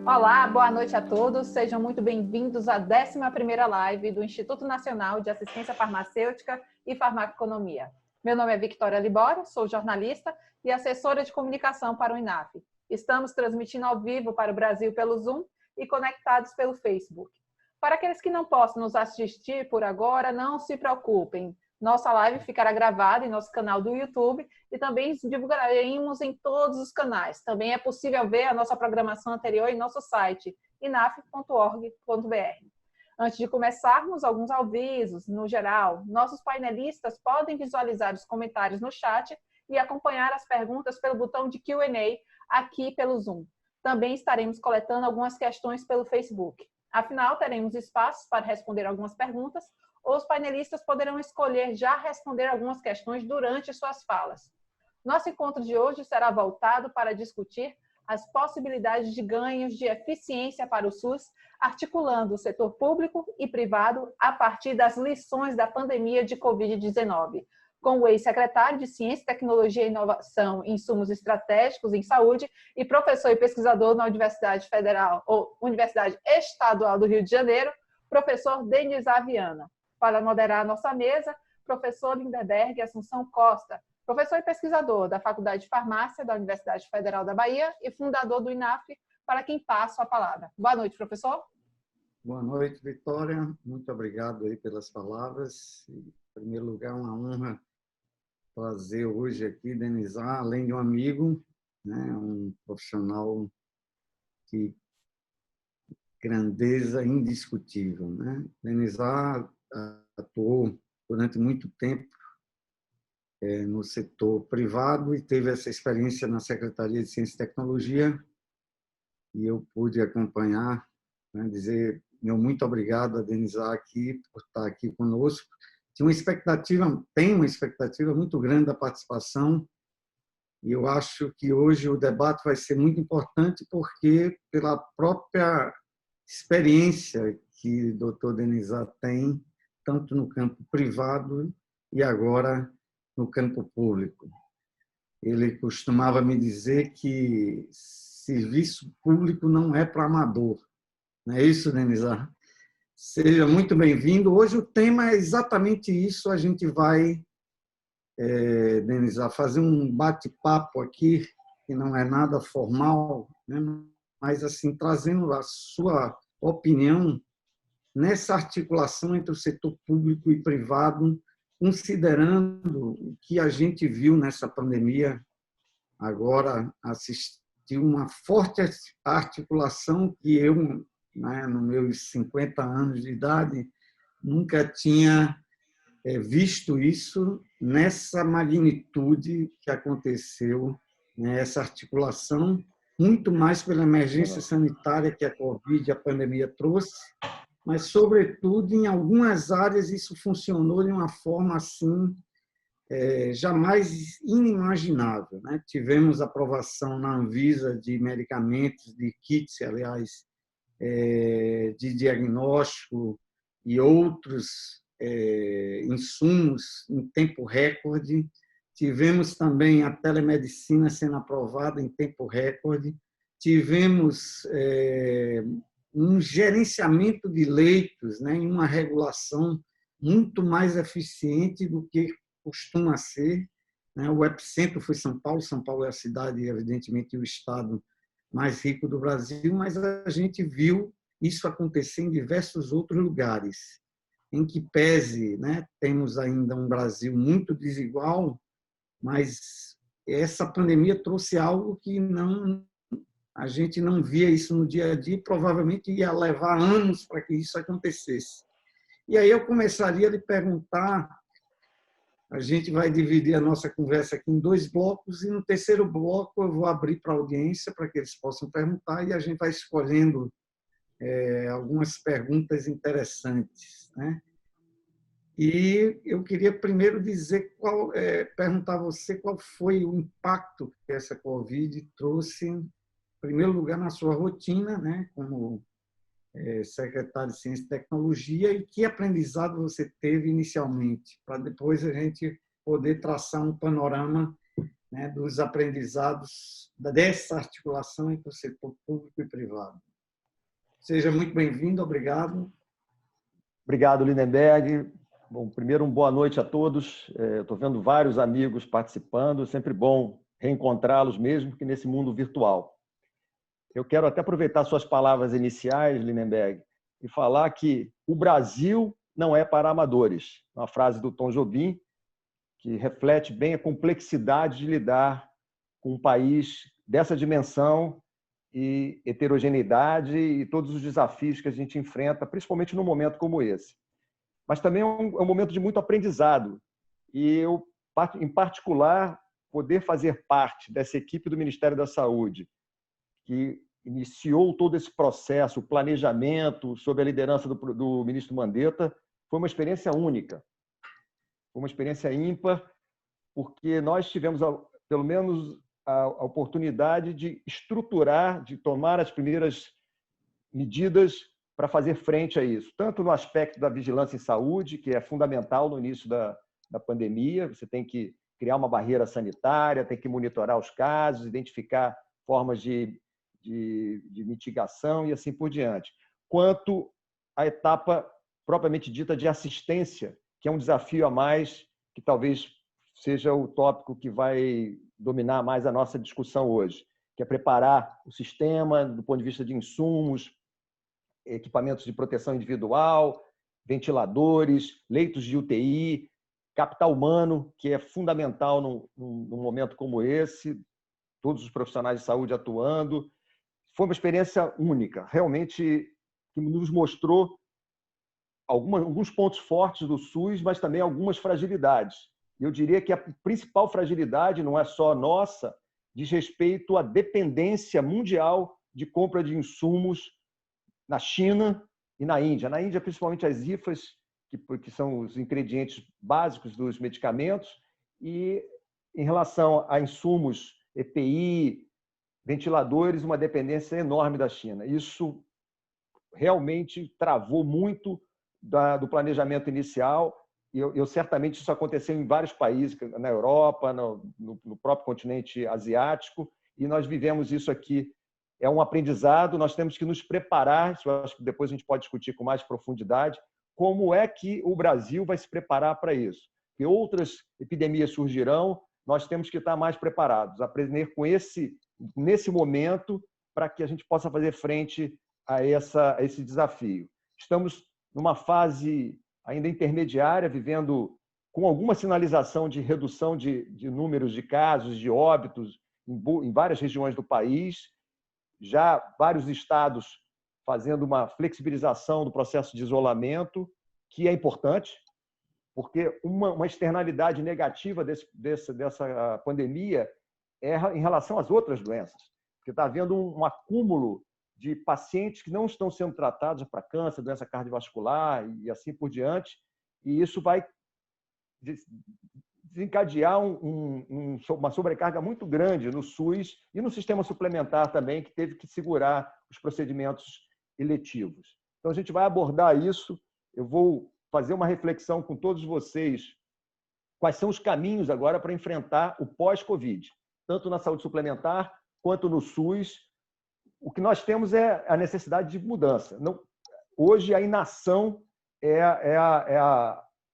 Olá, boa noite a todos. Sejam muito bem-vindos à 11ª live do Instituto Nacional de Assistência Farmacêutica e Farmacoeconomia. Meu nome é Victoria Libório, sou jornalista e assessora de comunicação para o INAF. Estamos transmitindo ao vivo para o Brasil pelo Zoom e conectados pelo Facebook. Para aqueles que não possam nos assistir por agora, não se preocupem. Nossa live ficará gravada em nosso canal do YouTube e também divulgaremos em todos os canais. Também é possível ver a nossa programação anterior em nosso site, inaf.org.br. Antes de começarmos, alguns avisos. No geral, nossos painelistas podem visualizar os comentários no chat e acompanhar as perguntas pelo botão de Q&A aqui pelo Zoom. Também estaremos coletando algumas questões pelo Facebook. Afinal, teremos espaços para responder algumas perguntas. Os painelistas poderão escolher já responder algumas questões durante suas falas. Nosso encontro de hoje será voltado para discutir as possibilidades de ganhos de eficiência para o SUS, articulando o setor público e privado a partir das lições da pandemia de Covid-19, com o ex-secretário de Ciência, Tecnologia e Inovação em Insumos Estratégicos em Saúde e professor e pesquisador na Universidade Federal ou Universidade Estadual do Rio de Janeiro, professor Denis Viana. Para moderar a nossa mesa, professor Lindeberg Assunção Costa, professor e pesquisador da Faculdade de Farmácia da Universidade Federal da Bahia e fundador do INAF, para quem passo a palavra. Boa noite, professor. Boa noite, Vitória. Muito obrigado aí pelas palavras. Em primeiro lugar, uma honra trazer hoje aqui, Denis, além de um amigo, né, um profissional de grandeza indiscutível, né? Denis atuou durante muito tempo no setor privado e teve essa experiência na Secretaria de Ciência e Tecnologia, e eu pude acompanhar, né, dizer meu muito obrigado a Denis aqui por estar aqui conosco. Tem uma expectativa muito grande da participação, e eu acho que hoje o debate vai ser muito importante porque pela própria experiência que o Dr. Denis tem, tanto no campo privado e agora no campo público. Ele costumava me dizer que serviço público não é para amador. Não é isso, Denis? Seja muito bem-vindo. Hoje o tema é exatamente isso. A gente vai, Denis, fazer um bate-papo aqui, que não é nada formal, né? Mas assim, trazendo a sua opinião nessa articulação entre o setor público e privado, considerando o que a gente viu nessa pandemia, agora assistiu uma forte articulação que eu, né, nos meus 50 anos de idade, nunca tinha visto isso nessa magnitude que aconteceu, né, essa articulação, muito mais pela emergência sanitária que a Covid, a pandemia trouxe, mas, sobretudo, em algumas áreas isso funcionou de uma forma assim jamais inimaginável, né? Tivemos aprovação na Anvisa de medicamentos, de kits, aliás, de diagnóstico e outros insumos em tempo recorde. Tivemos também a telemedicina sendo aprovada em tempo recorde. Tivemos um gerenciamento de leitos, né, em uma regulação muito mais eficiente do que costuma ser. O epicentro foi São Paulo. São Paulo é a cidade, evidentemente, o estado mais rico do Brasil, mas a gente viu isso acontecer em diversos outros lugares, em que pese, né, temos ainda um Brasil muito desigual, mas essa pandemia trouxe algo que a gente não via isso no dia a dia e provavelmente ia levar anos para que isso acontecesse. E aí eu começaria a lhe perguntar, a gente vai dividir a nossa conversa aqui em 2 blocos e no terceiro bloco eu vou abrir para a audiência para que eles possam perguntar e a gente vai escolhendo algumas perguntas interessantes, né? E eu queria primeiro perguntar a você qual foi o impacto que essa Covid trouxe, em primeiro lugar, na sua rotina, né, como secretário de Ciência e Tecnologia, e que aprendizado você teve inicialmente, para depois a gente poder traçar um panorama, né, dos aprendizados dessa articulação entre o setor público e privado. Seja muito bem-vindo, obrigado. Obrigado, Lindenberg. Bom, primeiro, boa noite a todos. Estou vendo vários amigos participando, é sempre bom reencontrá-los, mesmo que nesse mundo virtual. Eu quero até aproveitar suas palavras iniciais, Lindenberg, e falar que o Brasil não é para amadores. Uma frase do Tom Jobim, que reflete bem a complexidade de lidar com um país dessa dimensão e heterogeneidade e todos os desafios que a gente enfrenta, principalmente num momento como esse. Mas também é um momento de muito aprendizado. E eu, em particular, poder fazer parte dessa equipe do Ministério da Saúde, que iniciou todo esse processo, o planejamento, sob a liderança do ministro Mandetta, foi uma experiência única. Foi uma experiência ímpar, porque nós tivemos, pelo menos, a oportunidade de estruturar, de tomar as primeiras medidas para fazer frente a isso, tanto no aspecto da vigilância em saúde, que é fundamental no início da pandemia, você tem que criar uma barreira sanitária, tem que monitorar os casos, identificar formas de mitigação e assim por diante, quanto à etapa propriamente dita de assistência, que é um desafio a mais, que talvez seja o tópico que vai dominar mais a nossa discussão hoje, que é preparar o sistema do ponto de vista de insumos, equipamentos de proteção individual, ventiladores, leitos de UTI, capital humano, que é fundamental num momento como esse, todos os profissionais de saúde atuando. Foi uma experiência única, realmente, que nos mostrou alguns pontos fortes do SUS, mas também algumas fragilidades. Eu diria que a principal fragilidade não é só nossa, diz respeito à dependência mundial de compra de insumos na China e na Índia. Na Índia, principalmente as IFAs, que são os ingredientes básicos dos medicamentos, e em relação a insumos, EPI, ventiladores, uma dependência enorme da China. Isso realmente travou muito do planejamento inicial. Eu certamente isso aconteceu em vários países, na Europa, no próprio continente asiático, e nós vivemos isso aqui. É um aprendizado, nós temos que nos preparar, isso eu acho que depois a gente pode discutir com mais profundidade, como é que o Brasil vai se preparar para isso. Porque outras epidemias surgirão, nós temos que estar mais preparados, aprender com nesse momento, para que a gente possa fazer frente a esse desafio. Estamos numa fase ainda intermediária, vivendo com alguma sinalização de redução de números de casos, de óbitos, em várias regiões do país, já vários estados fazendo uma flexibilização do processo de isolamento, que é importante, porque uma externalidade negativa dessa pandemia é em relação às outras doenças, porque está havendo um acúmulo de pacientes que não estão sendo tratados para câncer, doença cardiovascular e assim por diante, e isso vai desencadear uma sobrecarga muito grande no SUS e no sistema suplementar também, que teve que segurar os procedimentos eletivos. Então, a gente vai abordar isso. Eu vou fazer uma reflexão com todos vocês. Quais são os caminhos agora para enfrentar o pós-Covid, tanto na saúde suplementar quanto no SUS? O que nós temos é a necessidade de mudança. Hoje, a inação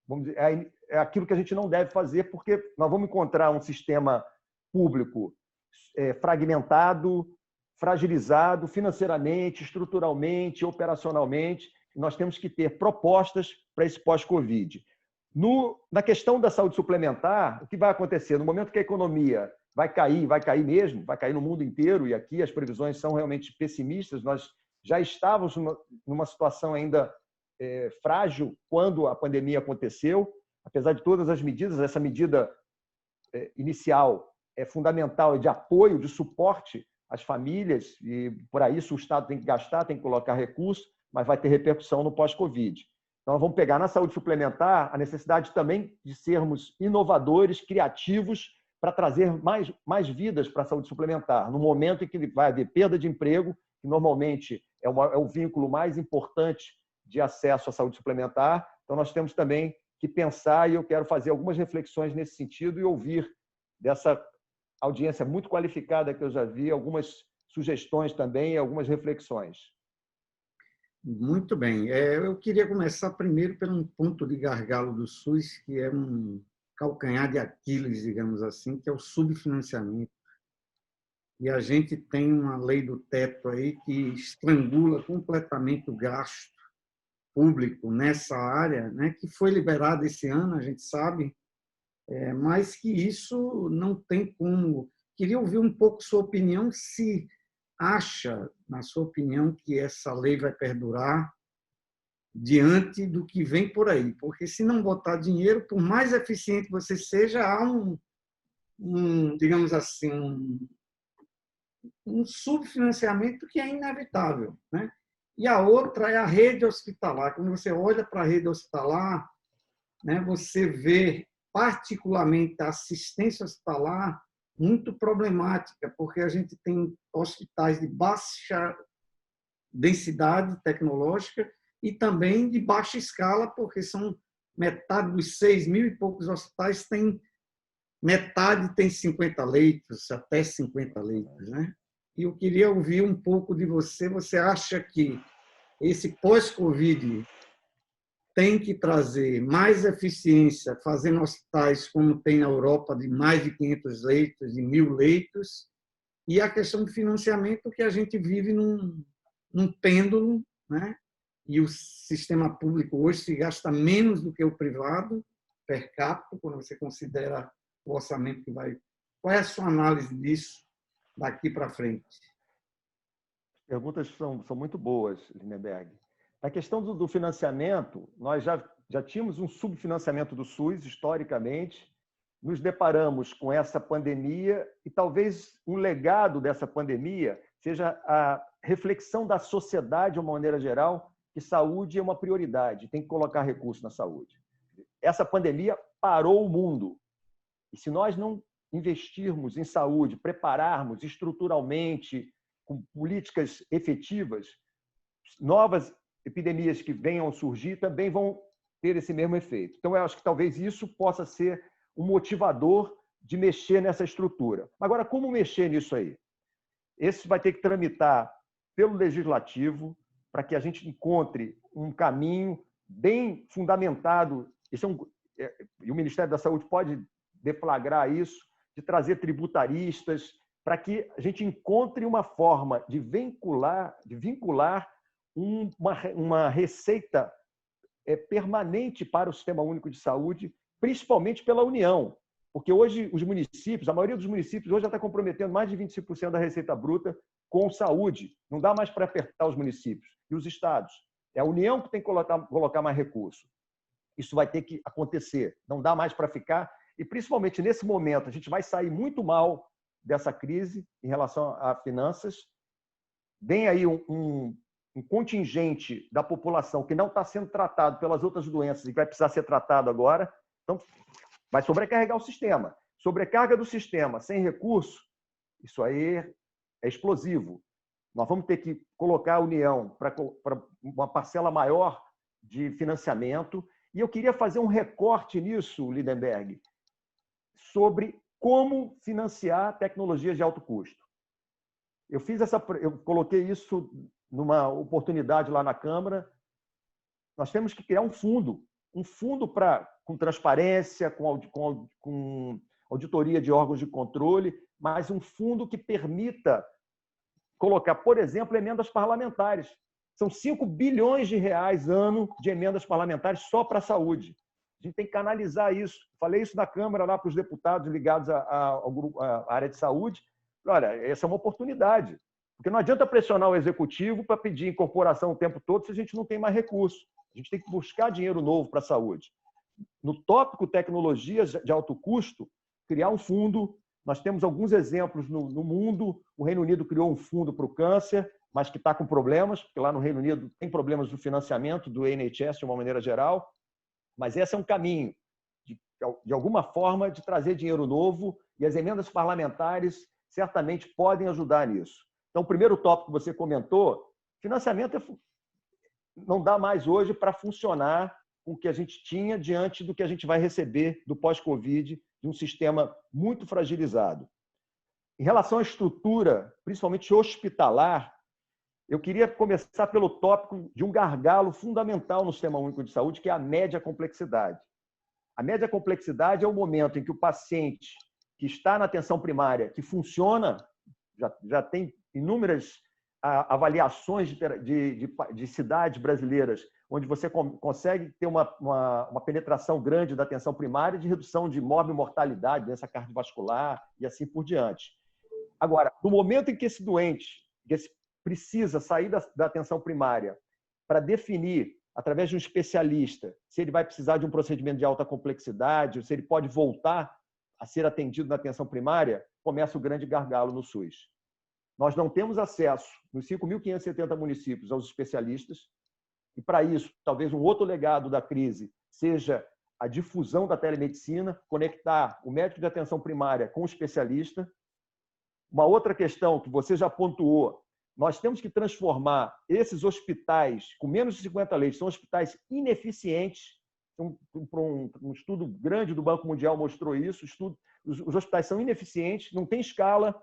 vamos dizer, é aquilo que a gente não deve fazer, porque nós vamos encontrar um sistema público fragmentado, fragilizado financeiramente, estruturalmente, operacionalmente. Nós temos que ter propostas para esse pós-Covid. Na questão da saúde suplementar, o que vai acontecer? No momento que a economia vai cair mesmo, vai cair no mundo inteiro, e aqui as previsões são realmente pessimistas, nós já estávamos numa situação ainda frágil quando a pandemia aconteceu. Apesar de todas as medidas, essa medida inicial é fundamental, é de apoio, de suporte às famílias, e por isso o Estado tem que gastar, tem que colocar recursos, mas vai ter repercussão no pós-Covid. Então, nós vamos pegar na saúde suplementar a necessidade também de sermos inovadores, criativos, para trazer mais vidas para a saúde suplementar, no momento em que vai haver perda de emprego, que normalmente é o vínculo mais importante de acesso à saúde suplementar. Então, nós temos também que pensar, e eu quero fazer algumas reflexões nesse sentido e ouvir dessa audiência muito qualificada que eu já vi, algumas sugestões também, algumas reflexões. Muito bem. Eu queria começar primeiro pelo ponto de gargalo do SUS, que é um calcanhar de Aquiles, digamos assim, que é o subfinanciamento. E a gente tem uma lei do teto aí que estrangula completamente o gasto público nessa área, né, que foi liberada esse ano, a gente sabe, mas que isso não tem como. Queria ouvir um pouco sua opinião, se acha, na sua opinião, que essa lei vai perdurar diante do que vem por aí, porque se não botar dinheiro, por mais eficiente você seja, há digamos assim, um subfinanciamento que é inevitável, né? E a outra é a rede hospitalar. Quando você olha para a rede hospitalar, né, você vê particularmente a assistência hospitalar muito problemática, porque a gente tem hospitais de baixa densidade tecnológica e também de baixa escala, porque são metade dos 6.000 e poucos hospitais metade tem 50 leitos, até 50 leitos, né? E eu queria ouvir um pouco de você. Você acha que esse pós-Covid tem que trazer mais eficiência, fazendo hospitais como tem na Europa, de mais de 500 leitos, de 1.000 leitos, e a questão do financiamento, que a gente vive num pêndulo, né? E o sistema público hoje se gasta menos do que o privado, per capita, quando você considera o orçamento que vai. Qual é a sua análise disso daqui para frente? As perguntas são muito boas, Lindenberg. Na questão do financiamento, nós já tínhamos um subfinanciamento do SUS, historicamente, nos deparamos com essa pandemia e talvez um legado dessa pandemia seja a reflexão da sociedade, de uma maneira geral, que saúde é uma prioridade, tem que colocar recursos na saúde. Essa pandemia parou o mundo. E se nós não investirmos em saúde, prepararmos estruturalmente, com políticas efetivas, novas epidemias que venham a surgir também vão ter esse mesmo efeito. Então, eu acho que talvez isso possa ser um motivador de mexer nessa estrutura. Agora, como mexer nisso aí? Esse vai ter que tramitar pelo Legislativo para que a gente encontre um caminho bem fundamentado. E o Ministério da Saúde pode deflagrar isso, de trazer tributaristas, para que a gente encontre uma forma de vincular uma receita permanente para o Sistema Único de Saúde, principalmente pela União. Porque hoje os municípios, a maioria dos municípios hoje já está comprometendo mais de 25% da receita bruta com saúde. Não dá mais para apertar os municípios e os estados. É a União que tem que colocar mais recursos. Isso vai ter que acontecer. Não dá mais para ficar. E, principalmente nesse momento, a gente vai sair muito mal dessa crise em relação a finanças. Vem aí um contingente da população que não está sendo tratado pelas outras doenças e vai precisar ser tratado agora. Então, vai sobrecarregar o sistema. Sobrecarga do sistema sem recurso, isso aí é explosivo. Nós vamos ter que colocar a União para uma parcela maior de financiamento. E eu queria fazer um recorte nisso, Lindenberg, sobre como financiar tecnologias de alto custo. Eu coloquei isso numa oportunidade lá na Câmara. Nós temos que criar um fundo com transparência, com auditoria de órgãos de controle, mas um fundo que permita colocar, por exemplo, emendas parlamentares. São 5 bilhões de reais ano de emendas parlamentares só para a saúde. A gente tem que canalizar isso. Falei isso na Câmara lá para os deputados ligados à área de saúde. Olha, essa é uma oportunidade. Porque não adianta pressionar o executivo para pedir incorporação o tempo todo se a gente não tem mais recursos. A gente tem que buscar dinheiro novo para a saúde. No tópico tecnologias de alto custo, criar um fundo. Nós temos alguns exemplos no mundo. O Reino Unido criou um fundo para o câncer, mas que está com problemas, porque lá no Reino Unido tem problemas do financiamento do NHS de uma maneira geral. Mas esse é um caminho, de alguma forma, de trazer dinheiro novo, e as emendas parlamentares certamente podem ajudar nisso. Então, o primeiro tópico que você comentou, financiamento não dá mais hoje para funcionar com o que a gente tinha diante do que a gente vai receber do pós-Covid, de um sistema muito fragilizado. Em relação à estrutura, principalmente hospitalar, eu queria começar pelo tópico de um gargalo fundamental no Sistema Único de Saúde, que é a média complexidade. A média complexidade é o momento em que o paciente que está na atenção primária, que funciona, já tem inúmeras avaliações de cidades brasileiras, onde você consegue ter uma penetração grande da atenção primária, de redução de morbimortalidade, doença cardiovascular e assim por diante. Agora, no momento em que esse doente precisa sair da atenção primária para definir, através de um especialista, se ele vai precisar de um procedimento de alta complexidade, ou se ele pode voltar a ser atendido na atenção primária, começa o grande gargalo no SUS. Nós não temos acesso, nos 5.570 municípios, aos especialistas, e para isso, talvez um outro legado da crise seja a difusão da telemedicina, conectar o médico de atenção primária com o especialista. Uma outra questão que você já pontuou, nós temos que transformar esses hospitais com menos de 50 leitos, são hospitais ineficientes. Um estudo grande do Banco Mundial mostrou isso. Os hospitais são ineficientes, não tem escala,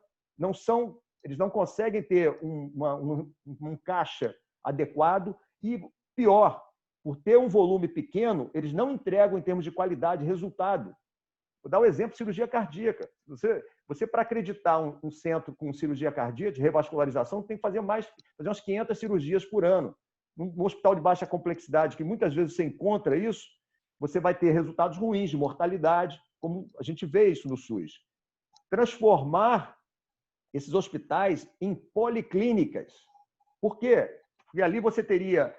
eles não conseguem ter um caixa adequado e, pior, por ter um volume pequeno, eles não entregam, em termos de qualidade, resultado. Vou dar um exemplo: cirurgia cardíaca. Você para acreditar um centro com cirurgia cardíaca, de revascularização, tem que fazer umas 500 cirurgias por ano. Num hospital de baixa complexidade, que muitas vezes você encontra isso, você vai ter resultados ruins de mortalidade, como a gente vê isso no SUS. Transformar esses hospitais em policlínicas. Por quê? Porque ali você teria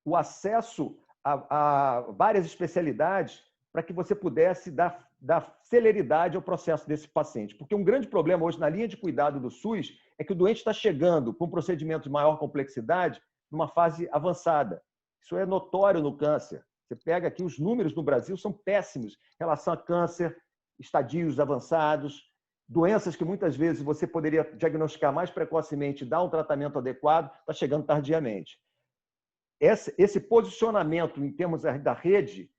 o acesso a várias especialidades para que você pudesse dar celeridade ao processo desse paciente. Porque um grande problema hoje na linha de cuidado do SUS é que o doente está chegando com um procedimento de maior complexidade numa fase avançada. Isso é notório no câncer. Você pega aqui, os números no Brasil são péssimos em relação a câncer, estadios avançados, doenças que muitas vezes você poderia diagnosticar mais precocemente, dar um tratamento adequado, está chegando tardiamente. Esse posicionamento em termos da rede,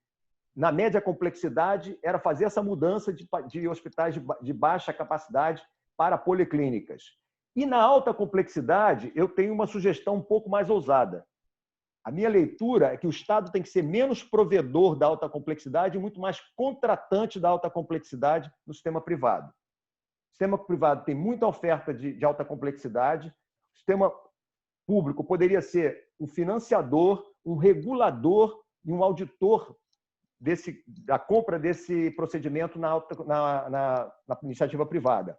na média complexidade, era fazer essa mudança de hospitais de baixa capacidade para policlínicas. E na alta complexidade, eu tenho uma sugestão um pouco mais ousada. A minha leitura é que o Estado tem que ser menos provedor da alta complexidade e muito mais contratante da alta complexidade no sistema privado. O sistema privado tem muita oferta de alta complexidade. O sistema público poderia ser um financiador, um regulador e um auditor da compra desse procedimento na iniciativa privada.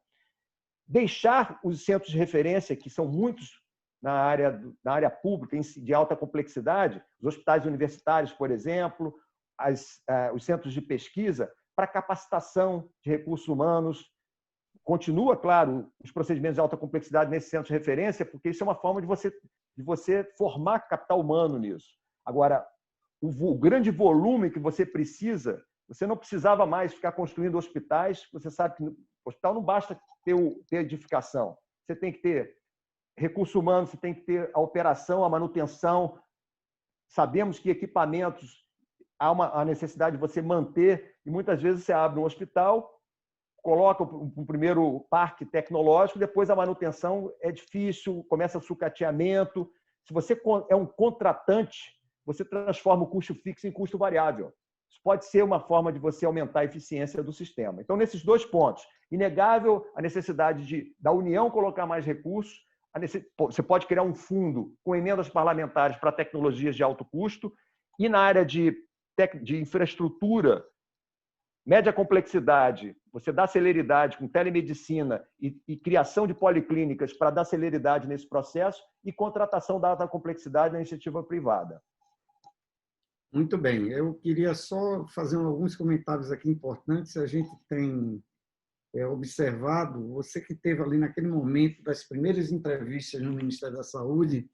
Deixar os centros de referência, que são muitos na área pública de alta complexidade, os hospitais universitários, por exemplo, os centros de pesquisa, para capacitação de recursos humanos. Continua, claro, os procedimentos de alta complexidade nesses centros de referência, porque isso é uma forma de você formar capital humano nisso. Agora, o grande volume que você precisa, você não precisava mais ficar construindo hospitais. Você sabe que no hospital não basta ter edificação. Você tem que ter recurso humano, você tem que ter a operação, a manutenção. Sabemos que equipamentos, há a necessidade de você manter, e muitas vezes você abre um hospital, coloca um primeiro parque tecnológico, depois a manutenção é difícil, começa o sucateamento. Se você é um contratante, você transforma o custo fixo em custo variável. Isso pode ser uma forma de você aumentar a eficiência do sistema. Então, nesses dois pontos, inegável a necessidade da União colocar mais recursos. Você pode criar um fundo com emendas parlamentares para tecnologias de alto custo, e na área de infraestrutura, média complexidade, você dá celeridade com telemedicina e criação de policlínicas para dar celeridade nesse processo, e contratação da alta complexidade na iniciativa privada. Muito bem. Eu queria só fazer alguns comentários aqui importantes. A gente tem observado, você que esteve ali naquele momento das primeiras entrevistas no Ministério da Saúde,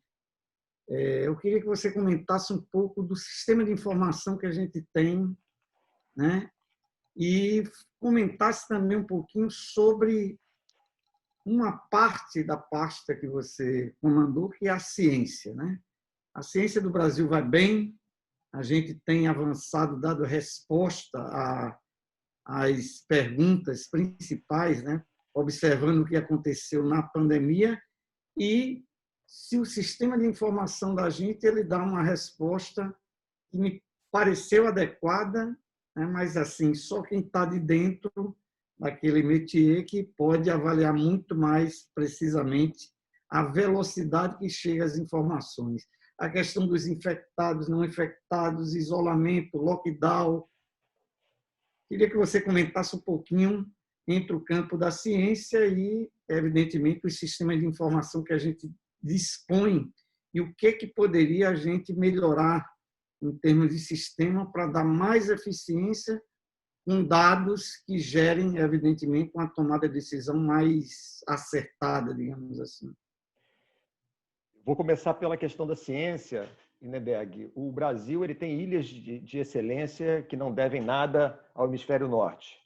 eu queria que você comentasse um pouco do sistema de informação que a gente tem, né? E comentasse também um pouquinho sobre uma parte da pasta que você comandou, que é a ciência, né? A ciência do Brasil vai bem, a gente tem avançado, dado resposta às perguntas principais, né? Observando o que aconteceu na pandemia, e se o sistema de informação da gente ele dá uma resposta que me pareceu adequada, né? Mas assim, só quem está de dentro daquele métier que pode avaliar muito mais precisamente a velocidade que chega às informações. A questão dos infectados, não infectados, isolamento, lockdown. Queria que você comentasse um pouquinho entre o campo da ciência e, evidentemente, os sistemas de informação que a gente dispõe e o que poderia a gente melhorar em termos de sistema para dar mais eficiência com dados que gerem, evidentemente, uma tomada de decisão mais acertada, digamos assim. Vou começar pela questão da ciência, Lindenberg. O Brasil ele tem ilhas de excelência que não devem nada ao hemisfério norte.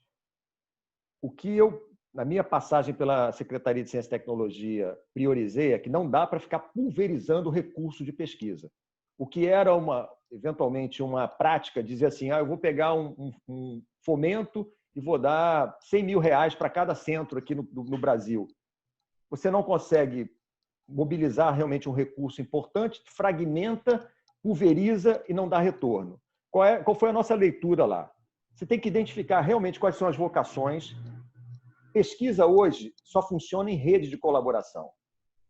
O que eu, na minha passagem pela Secretaria de Ciência e Tecnologia, priorizei é que não dá para ficar pulverizando o recurso de pesquisa. O que era, eventualmente, uma prática, dizer assim, eu vou pegar um fomento e vou dar R$100 mil para cada centro aqui no Brasil. Você não consegue mobilizar realmente um recurso importante, fragmenta, pulveriza e não dá retorno. Qual foi a nossa leitura lá? Você tem que identificar realmente quais são as vocações. Pesquisa hoje só funciona em rede de colaboração.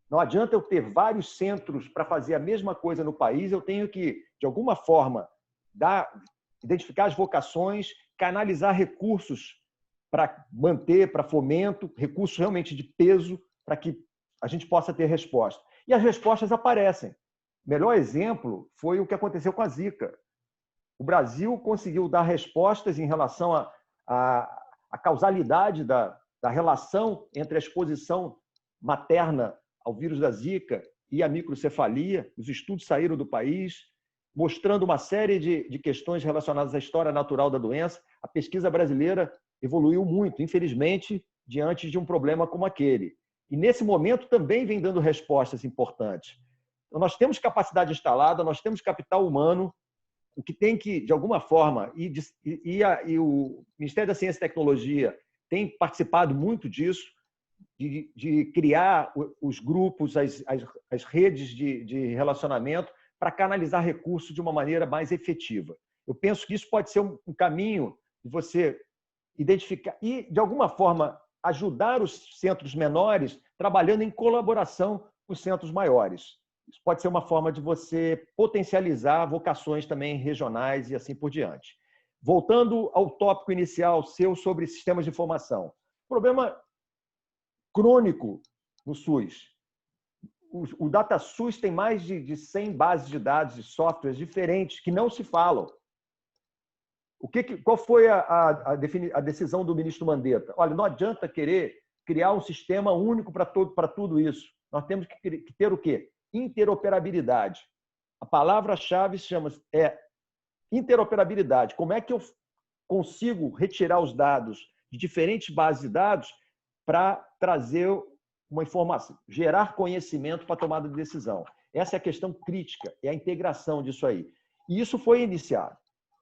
Não adianta eu ter vários centros para fazer a mesma coisa no país, eu tenho que, de alguma forma, identificar as vocações, canalizar recursos para manter, para fomento, recursos realmente de peso, para que a gente possa ter resposta. E as respostas aparecem. O melhor exemplo foi o que aconteceu com a Zika. O Brasil conseguiu dar respostas em relação à causalidade da relação entre a exposição materna ao vírus da Zika e a microcefalia. Os estudos saíram do país, mostrando uma série de questões relacionadas à história natural da doença. A pesquisa brasileira evoluiu muito, infelizmente, diante de um problema como aquele. E, nesse momento, também vem dando respostas importantes. Então, nós temos capacidade instalada, nós temos capital humano, o que tem que, de alguma forma, e o Ministério da Ciência e Tecnologia tem participado muito disso, de criar os grupos, as redes de relacionamento para canalizar recursos de uma maneira mais efetiva. Eu penso que isso pode ser um caminho de você identificar e, de alguma forma, ajudar os centros menores trabalhando em colaboração com os centros maiores. Isso pode ser uma forma de você potencializar vocações também regionais e assim por diante. Voltando ao tópico inicial seu sobre sistemas de informação. Problema crônico no SUS. O DataSUS tem mais de 100 bases de dados e softwares diferentes que não se falam. Qual foi a decisão do ministro Mandetta? Olha, não adianta querer criar um sistema único para tudo isso. Nós temos que ter o quê? Interoperabilidade. A palavra-chave é interoperabilidade. Como é que eu consigo retirar os dados de diferentes bases de dados para trazer uma informação, gerar conhecimento para a tomada de decisão? Essa é a questão crítica, é a integração disso aí. E isso foi iniciado.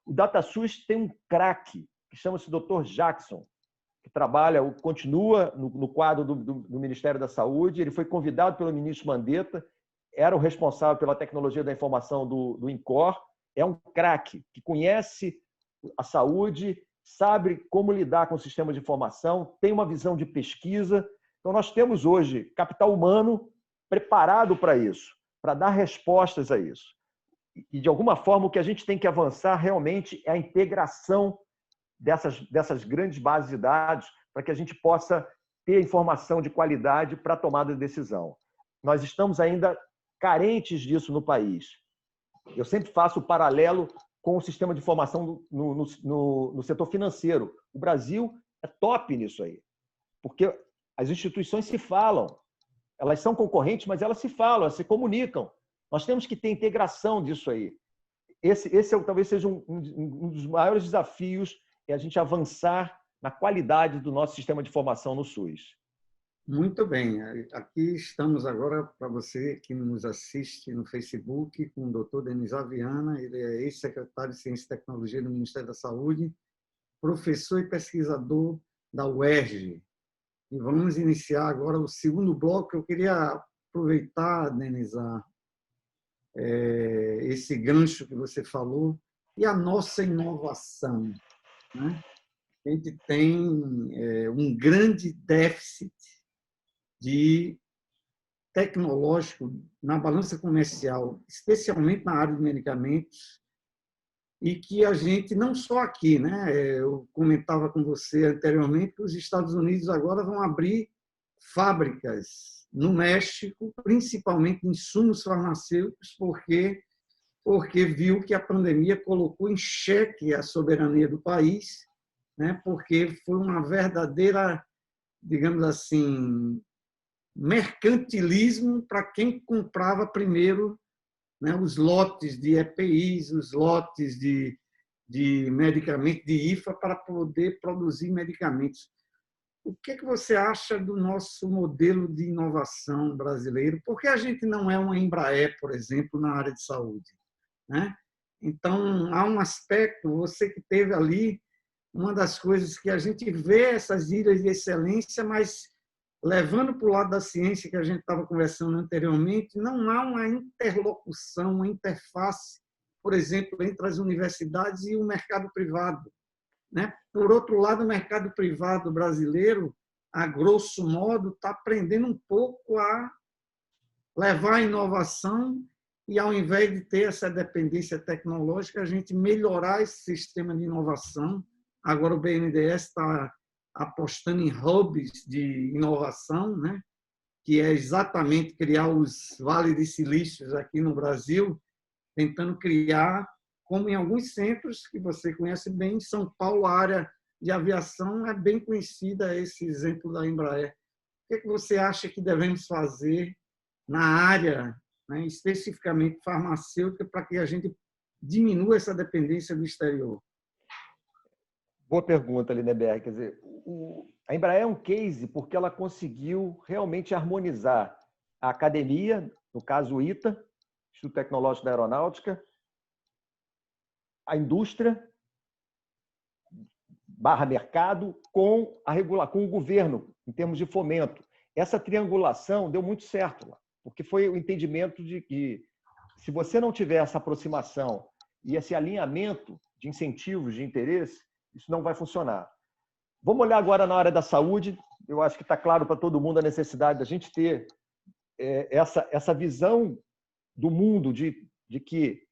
O DataSUS tem um craque, que chama-se Dr. Jackson, que continua no quadro do Ministério da Saúde. Ele foi convidado pelo ministro Mandetta, era o responsável pela tecnologia da informação do INCOR. É um craque que conhece a saúde, sabe como lidar com o sistema de informação, tem uma visão de pesquisa. Então, nós temos hoje capital humano preparado para isso, para dar respostas a isso. E, de alguma forma, o que a gente tem que avançar realmente é a integração dessas grandes bases de dados para que a gente possa ter informação de qualidade para a tomada de decisão. Nós estamos ainda carentes disso no país. Eu sempre faço o paralelo com o sistema de informação no setor financeiro. O Brasil é top nisso aí, porque as instituições se falam. Elas são concorrentes, mas elas se falam, elas se comunicam. Nós temos que ter integração disso aí. Esse talvez seja um dos maiores desafios, é a gente avançar na qualidade do nosso sistema de informação no SUS. Muito bem. Aqui estamos agora para você que nos assiste no Facebook com o Dr. Denis Aviana. Ele é ex-secretário de Ciência e Tecnologia do Ministério da Saúde, professor e pesquisador da UERJ. E vamos iniciar agora o segundo bloco. Eu queria aproveitar, Denizar, esse gancho que você falou e a nossa inovação, né? A gente tem um grande déficit de tecnológico na balança comercial, especialmente na área de medicamentos, e que a gente, não só aqui, né? Eu comentava com você anteriormente que os Estados Unidos agora vão abrir fábricas no México, principalmente em insumos farmacêuticos, porque viu que a pandemia colocou em xeque a soberania do país, né? Porque foi uma verdadeira, digamos assim, mercantilismo para quem comprava primeiro, né, os lotes de EPIs, os lotes de medicamentos, de IFA, para poder produzir medicamentos. O que você acha do nosso modelo de inovação brasileiro? Por que a gente não é uma Embraer, por exemplo, na área de saúde, né? Então, há um aspecto, você que teve ali, uma das coisas que a gente vê essas ilhas de excelência, mas levando para o lado da ciência que a gente estava conversando anteriormente, não há uma interlocução, uma interface, por exemplo, entre as universidades e o mercado privado, né? Por outro lado, o mercado privado brasileiro, a grosso modo, está aprendendo um pouco a levar a inovação e, ao invés de ter essa dependência tecnológica, a gente melhorar esse sistema de inovação. Agora o BNDES está apostando em hubs de inovação, né? Que é exatamente criar os vales de silícios aqui no Brasil, tentando criar, como em alguns centros que você conhece bem, em São Paulo, a área de aviação é bem conhecida, esse exemplo da Embraer. O que você acha que devemos fazer na área, né, especificamente farmacêutica, para que a gente diminua essa dependência do exterior? Boa pergunta, Lindeberg. Quer dizer, a Embraer é um case porque ela conseguiu realmente harmonizar a academia, no caso o ITA, Instituto Tecnológico da Aeronáutica, a indústria / mercado com o governo, em termos de fomento. Essa triangulação deu muito certo, porque foi o entendimento de que, se você não tiver essa aproximação e esse alinhamento de incentivos, de interesse, isso não vai funcionar. Vamos olhar agora na área da saúde. Eu acho que está claro para todo mundo a necessidade da gente ter essa visão do mundo de que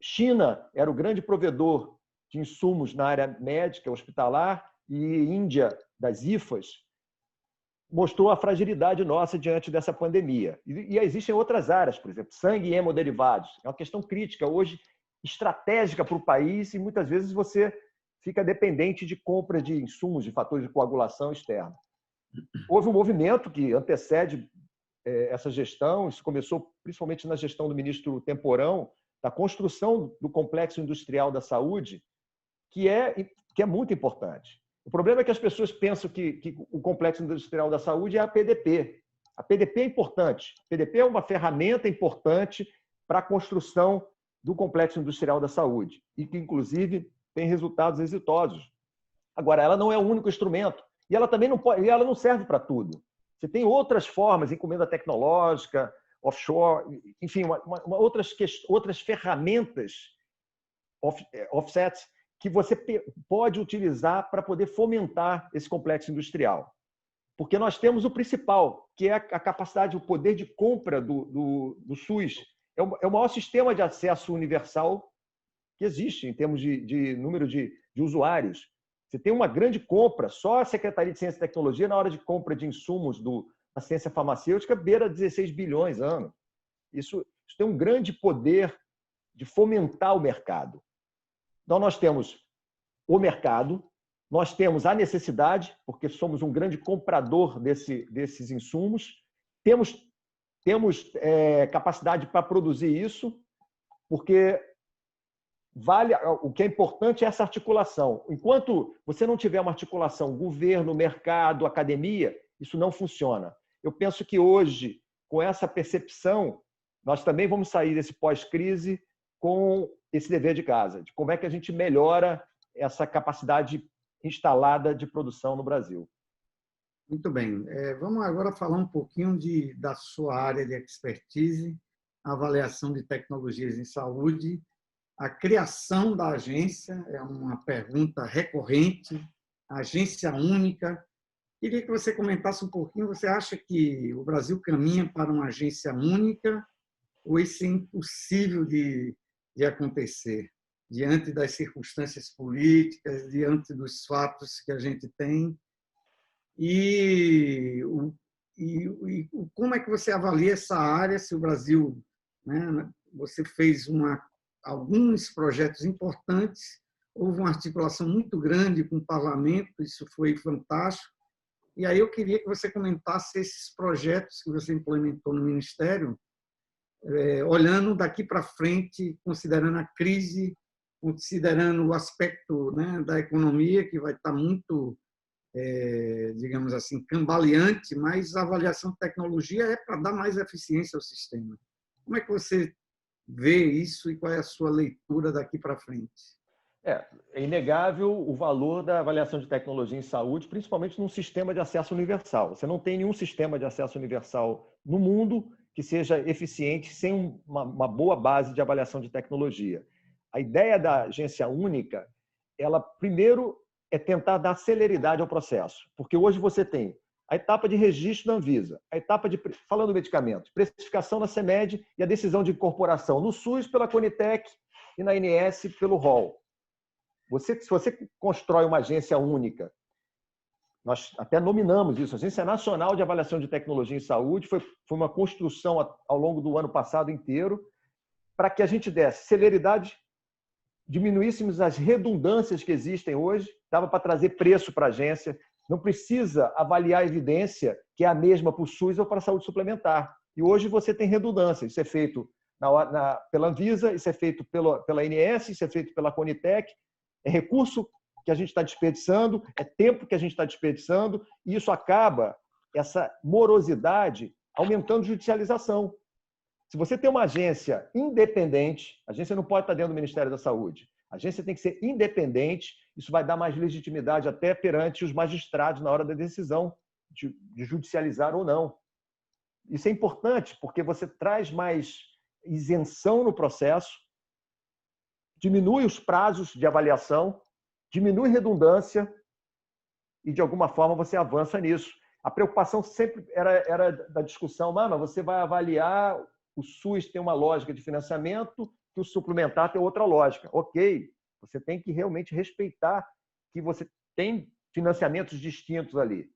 China era o grande provedor de insumos na área médica, hospitalar, e Índia, das IFAs, mostrou a fragilidade nossa diante dessa pandemia. E existem outras áreas, por exemplo, sangue e hemoderivados. É uma questão crítica hoje, estratégica para o país, e muitas vezes você fica dependente de compra de insumos, de fatores de coagulação externa. Houve um movimento que antecede essa gestão, isso começou principalmente na gestão do ministro Temporão, da construção do complexo industrial da saúde, que é muito importante. O problema é que as pessoas pensam que o complexo industrial da saúde é a PDP. A PDP é importante. A PDP é uma ferramenta importante para a construção do complexo industrial da saúde e que, inclusive, tem resultados exitosos. Agora, ela não é o único instrumento e ela também ela não serve para tudo. Você tem outras formas, encomenda tecnológica, offshore, enfim, outras ferramentas, offsets, que você pode utilizar para poder fomentar esse complexo industrial. Porque nós temos o principal, que é a capacidade, o poder de compra do SUS. É o maior sistema de acesso universal que existe em termos de número de usuários. Você tem uma grande compra, só a Secretaria de Ciência e Tecnologia, na hora de compra de insumos da ciência farmacêutica, beira 16 bilhões ano. Isso tem um grande poder de fomentar o mercado. Então, nós temos o mercado, nós temos a necessidade, porque somos um grande comprador desses insumos, temos capacidade para produzir isso, porque o que é importante é essa articulação. Enquanto você não tiver uma articulação governo, mercado, academia, isso não funciona. Eu penso que hoje, com essa percepção, nós também vamos sair desse pós-crise com esse dever de casa, de como é que a gente melhora essa capacidade instalada de produção no Brasil. Muito bem. Vamos agora falar um pouquinho da sua área de expertise, avaliação de tecnologias em saúde. A criação da agência é uma pergunta recorrente, agência única. Queria que você comentasse um pouquinho, você acha que o Brasil caminha para uma agência única ou isso é impossível de acontecer, diante das circunstâncias políticas, diante dos fatos que a gente tem? E como é que você avalia essa área, se o Brasil, né, você fez alguns projetos importantes, houve uma articulação muito grande com o parlamento, isso foi fantástico. E aí eu queria que você comentasse esses projetos que você implementou no Ministério, olhando daqui para frente, considerando a crise, considerando o aspecto, né, da economia, que vai estar muito, digamos assim, cambaleante, mas a avaliação de tecnologia é para dar mais eficiência ao sistema. Como é que você vê isso e qual é a sua leitura daqui para frente? É inegável o valor da avaliação de tecnologia em saúde, principalmente num sistema de acesso universal. Você não tem nenhum sistema de acesso universal no mundo que seja eficiente sem uma boa base de avaliação de tecnologia. A ideia da agência única, ela primeiro é tentar dar celeridade ao processo, porque hoje você tem a etapa de registro da Anvisa, a etapa de, falando do medicamento, precificação na CEMED e a decisão de incorporação no SUS pela Conitec e na ANS pelo ROL. Se você constrói uma agência única, nós até nominamos isso, a Agência Nacional de Avaliação de Tecnologia em Saúde, foi uma construção ao longo do ano passado inteiro, para que a gente desse celeridade, diminuíssemos as redundâncias que existem hoje, dava para trazer preço para a agência, não precisa avaliar a evidência que é a mesma para o SUS ou para a saúde suplementar. E hoje você tem redundância, isso é feito pela Anvisa, isso é feito pela ANS, isso é feito pela Conitec, é recurso que a gente está desperdiçando, é tempo que a gente está desperdiçando, e isso acaba, essa morosidade, aumentando a judicialização. Se você tem uma agência independente, a agência não pode estar dentro do Ministério da Saúde, a agência tem que ser independente, isso vai dar mais legitimidade até perante os magistrados na hora da decisão de judicializar ou não. Isso é importante porque você traz mais isenção no processo, diminui os prazos de avaliação, diminui redundância e, de alguma forma, você avança nisso. A preocupação sempre era da discussão, mas você vai avaliar, o SUS tem uma lógica de financiamento, que o suplementar tem outra lógica. Ok, você tem que realmente respeitar que você tem financiamentos distintos ali.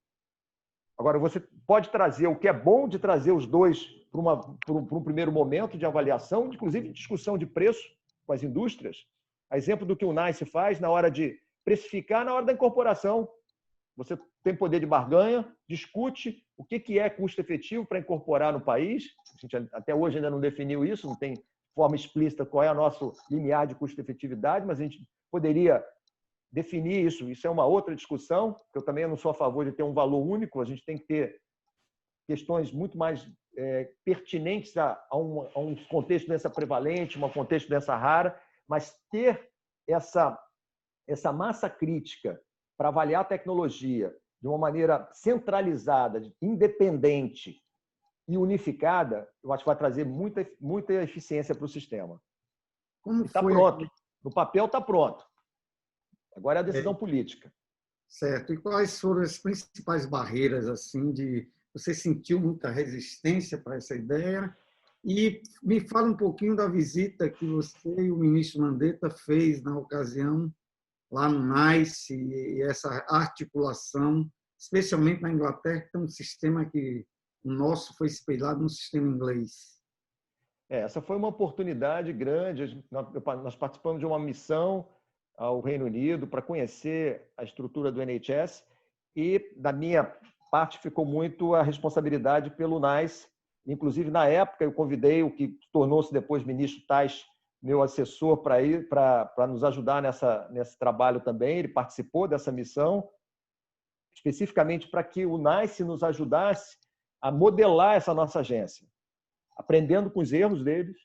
Agora, você pode trazer o que é bom de trazer os dois para um primeiro momento de avaliação, inclusive discussão de preço com as indústrias. A exemplo do que o NICE faz na hora de precificar, na hora da incorporação. Você tem poder de barganha, discute o que é custo efetivo para incorporar no país. A gente até hoje ainda não definiu isso, não tem forma explícita qual é o nosso limiar de custo-efetividade, mas a gente poderia definir isso. Isso é uma outra discussão, que eu também não sou a favor de ter um valor único, a gente tem que ter questões muito mais pertinentes a um contexto dessa prevalente, um contexto dessa rara, mas ter essa massa crítica para avaliar a tecnologia de uma maneira centralizada, independente e unificada, eu acho que vai trazer muita eficiência para o sistema. Está pronto. No papel está pronto. Agora é a decisão política. Certo. E quais foram as principais barreiras, assim, você sentiu muita resistência para essa ideia? E me fala um pouquinho da visita que você e o ministro Mandetta fez na ocasião lá no NICE e essa articulação, especialmente na Inglaterra, que tem um sistema que o nosso foi espelhado no sistema inglês. Essa foi uma oportunidade grande. Nós participamos de uma missão ao Reino Unido para conhecer a estrutura do NHS e, da minha parte, ficou muito a responsabilidade pelo NICE. Inclusive, na época, eu convidei o que tornou-se depois ministro Tais, meu assessor, para nos ajudar nesse trabalho também. Ele participou dessa missão, especificamente para que o NICE nos ajudasse a modelar essa nossa agência, aprendendo com os erros deles.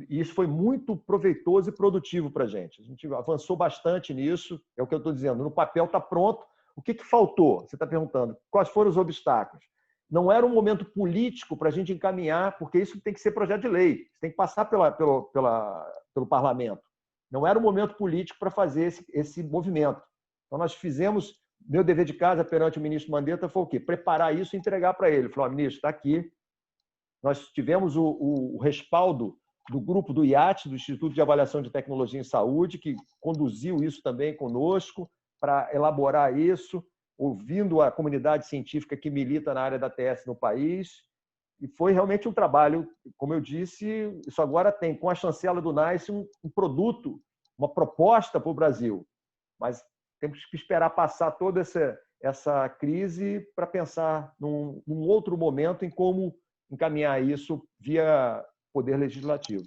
E isso foi muito proveitoso e produtivo para a gente. A gente avançou bastante nisso, é o que eu estou dizendo. No papel está pronto, O que faltou? Você está perguntando. Quais foram os obstáculos? Não era um momento político para a gente encaminhar, porque isso tem que ser projeto de lei, tem que passar pelo parlamento. Não era um momento político para fazer esse movimento. Então, nós fizemos, meu dever de casa perante o ministro Mandetta foi o quê? Preparar isso e entregar para ele. Falou, ministro, está aqui. Nós tivemos o respaldo do grupo do IAT, do Instituto de Avaliação de Tecnologia em Saúde, que conduziu isso também conosco para elaborar isso, ouvindo a comunidade científica que milita na área da TS no país. E foi realmente um trabalho, como eu disse, isso agora tem, com a chancela do NICE, um produto, uma proposta para o Brasil. Mas temos que esperar passar toda essa crise para pensar num outro momento em como encaminhar isso via Poder Legislativo.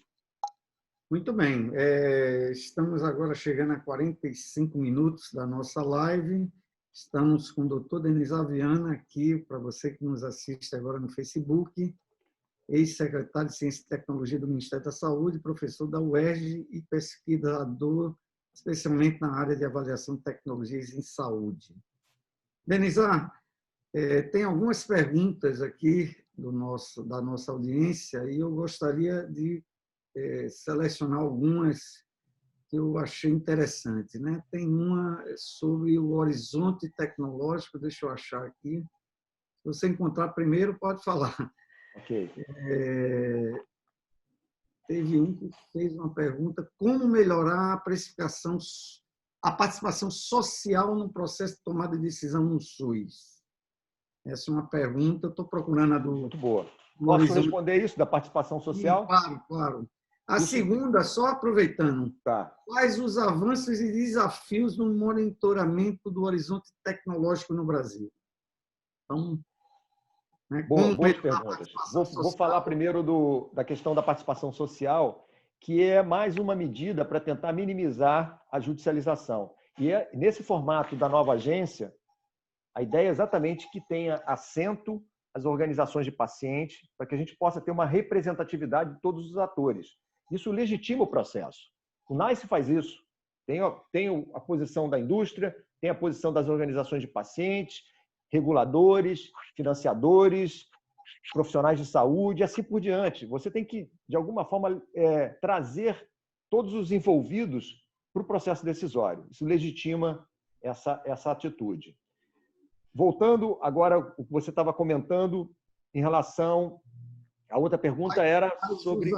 Muito bem. Estamos agora chegando a 45 minutos da nossa live. Estamos com o doutor Denis Aviana aqui, para você que nos assiste agora no Facebook, ex-secretário de Ciência e Tecnologia do Ministério da Saúde, professor da UERJ e pesquisador, especialmente na área de avaliação de tecnologias em saúde. Denis, tem algumas perguntas aqui da nossa audiência e eu gostaria de selecionar algumas que eu achei interessante, né? Tem uma sobre o horizonte tecnológico, deixa eu achar aqui. Se você encontrar primeiro, pode falar. Ok. Teve um que fez uma pergunta: como melhorar a participação social no processo de tomada de decisão no SUS? Essa é uma pergunta, eu estou procurando a do... Muito boa. Posso responder isso, da participação social? Sim, claro, claro. A segunda, só aproveitando, quais os avanços e desafios no monitoramento do horizonte tecnológico no Brasil? Então, né, boas perguntas. Vou falar primeiro da questão da participação social, que é mais uma medida para tentar minimizar a judicialização. E nesse formato da nova agência, a ideia é exatamente que tenha assento as organizações de pacientes, para que a gente possa ter uma representatividade de todos os atores. Isso legitima o processo. O NICE faz isso. Tem a posição da indústria, tem a posição das organizações de pacientes, reguladores, financiadores, profissionais de saúde, e assim por diante. Você tem que, de alguma forma, trazer todos os envolvidos para o processo decisório. Isso legitima essa atitude. Voltando agora ao que você estava comentando em relação... A outra pergunta era sobre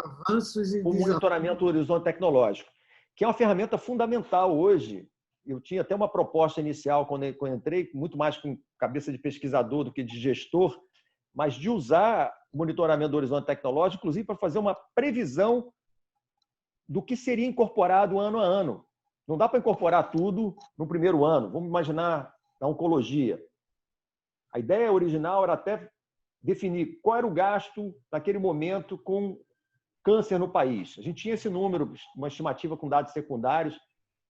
o monitoramento do horizonte tecnológico, que é uma ferramenta fundamental hoje. Eu tinha até uma proposta inicial, quando eu entrei, muito mais com cabeça de pesquisador do que de gestor, mas de usar o monitoramento do horizonte tecnológico, inclusive para fazer uma previsão do que seria incorporado ano a ano. Não dá para incorporar tudo no primeiro ano. Vamos imaginar na oncologia. A ideia original era até definir qual era o gasto naquele momento com câncer no país. A gente tinha esse número, uma estimativa com dados secundários,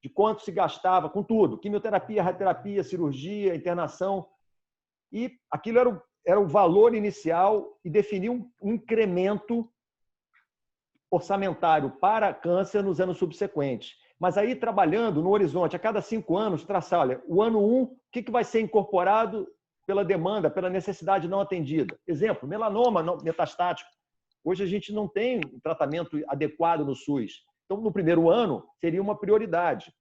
de quanto se gastava com tudo, quimioterapia, radioterapia, cirurgia, internação, e aquilo era o valor inicial e definir um incremento orçamentário para câncer nos anos subsequentes. Mas aí, trabalhando no horizonte, a cada 5 anos, traçar, olha, o ano 1, o que vai ser incorporado pela demanda, pela necessidade não atendida. Exemplo, melanoma metastático. Hoje a gente não tem um tratamento adequado no SUS. Então, no primeiro ano, seria uma prioridade.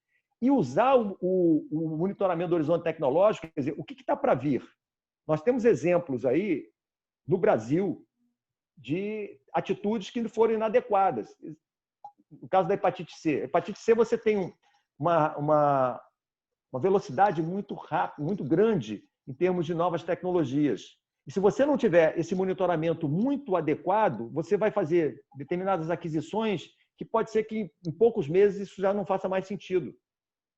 E usar o monitoramento do horizonte tecnológico, quer dizer, o que está para vir? Nós temos exemplos aí, no Brasil, de atitudes que foram inadequadas. No caso da hepatite C. Hepatite C, você tem uma velocidade muito rápida, muito grande em termos de novas tecnologias. E se você não tiver esse monitoramento muito adequado, você vai fazer determinadas aquisições que pode ser que em poucos meses isso já não faça mais sentido.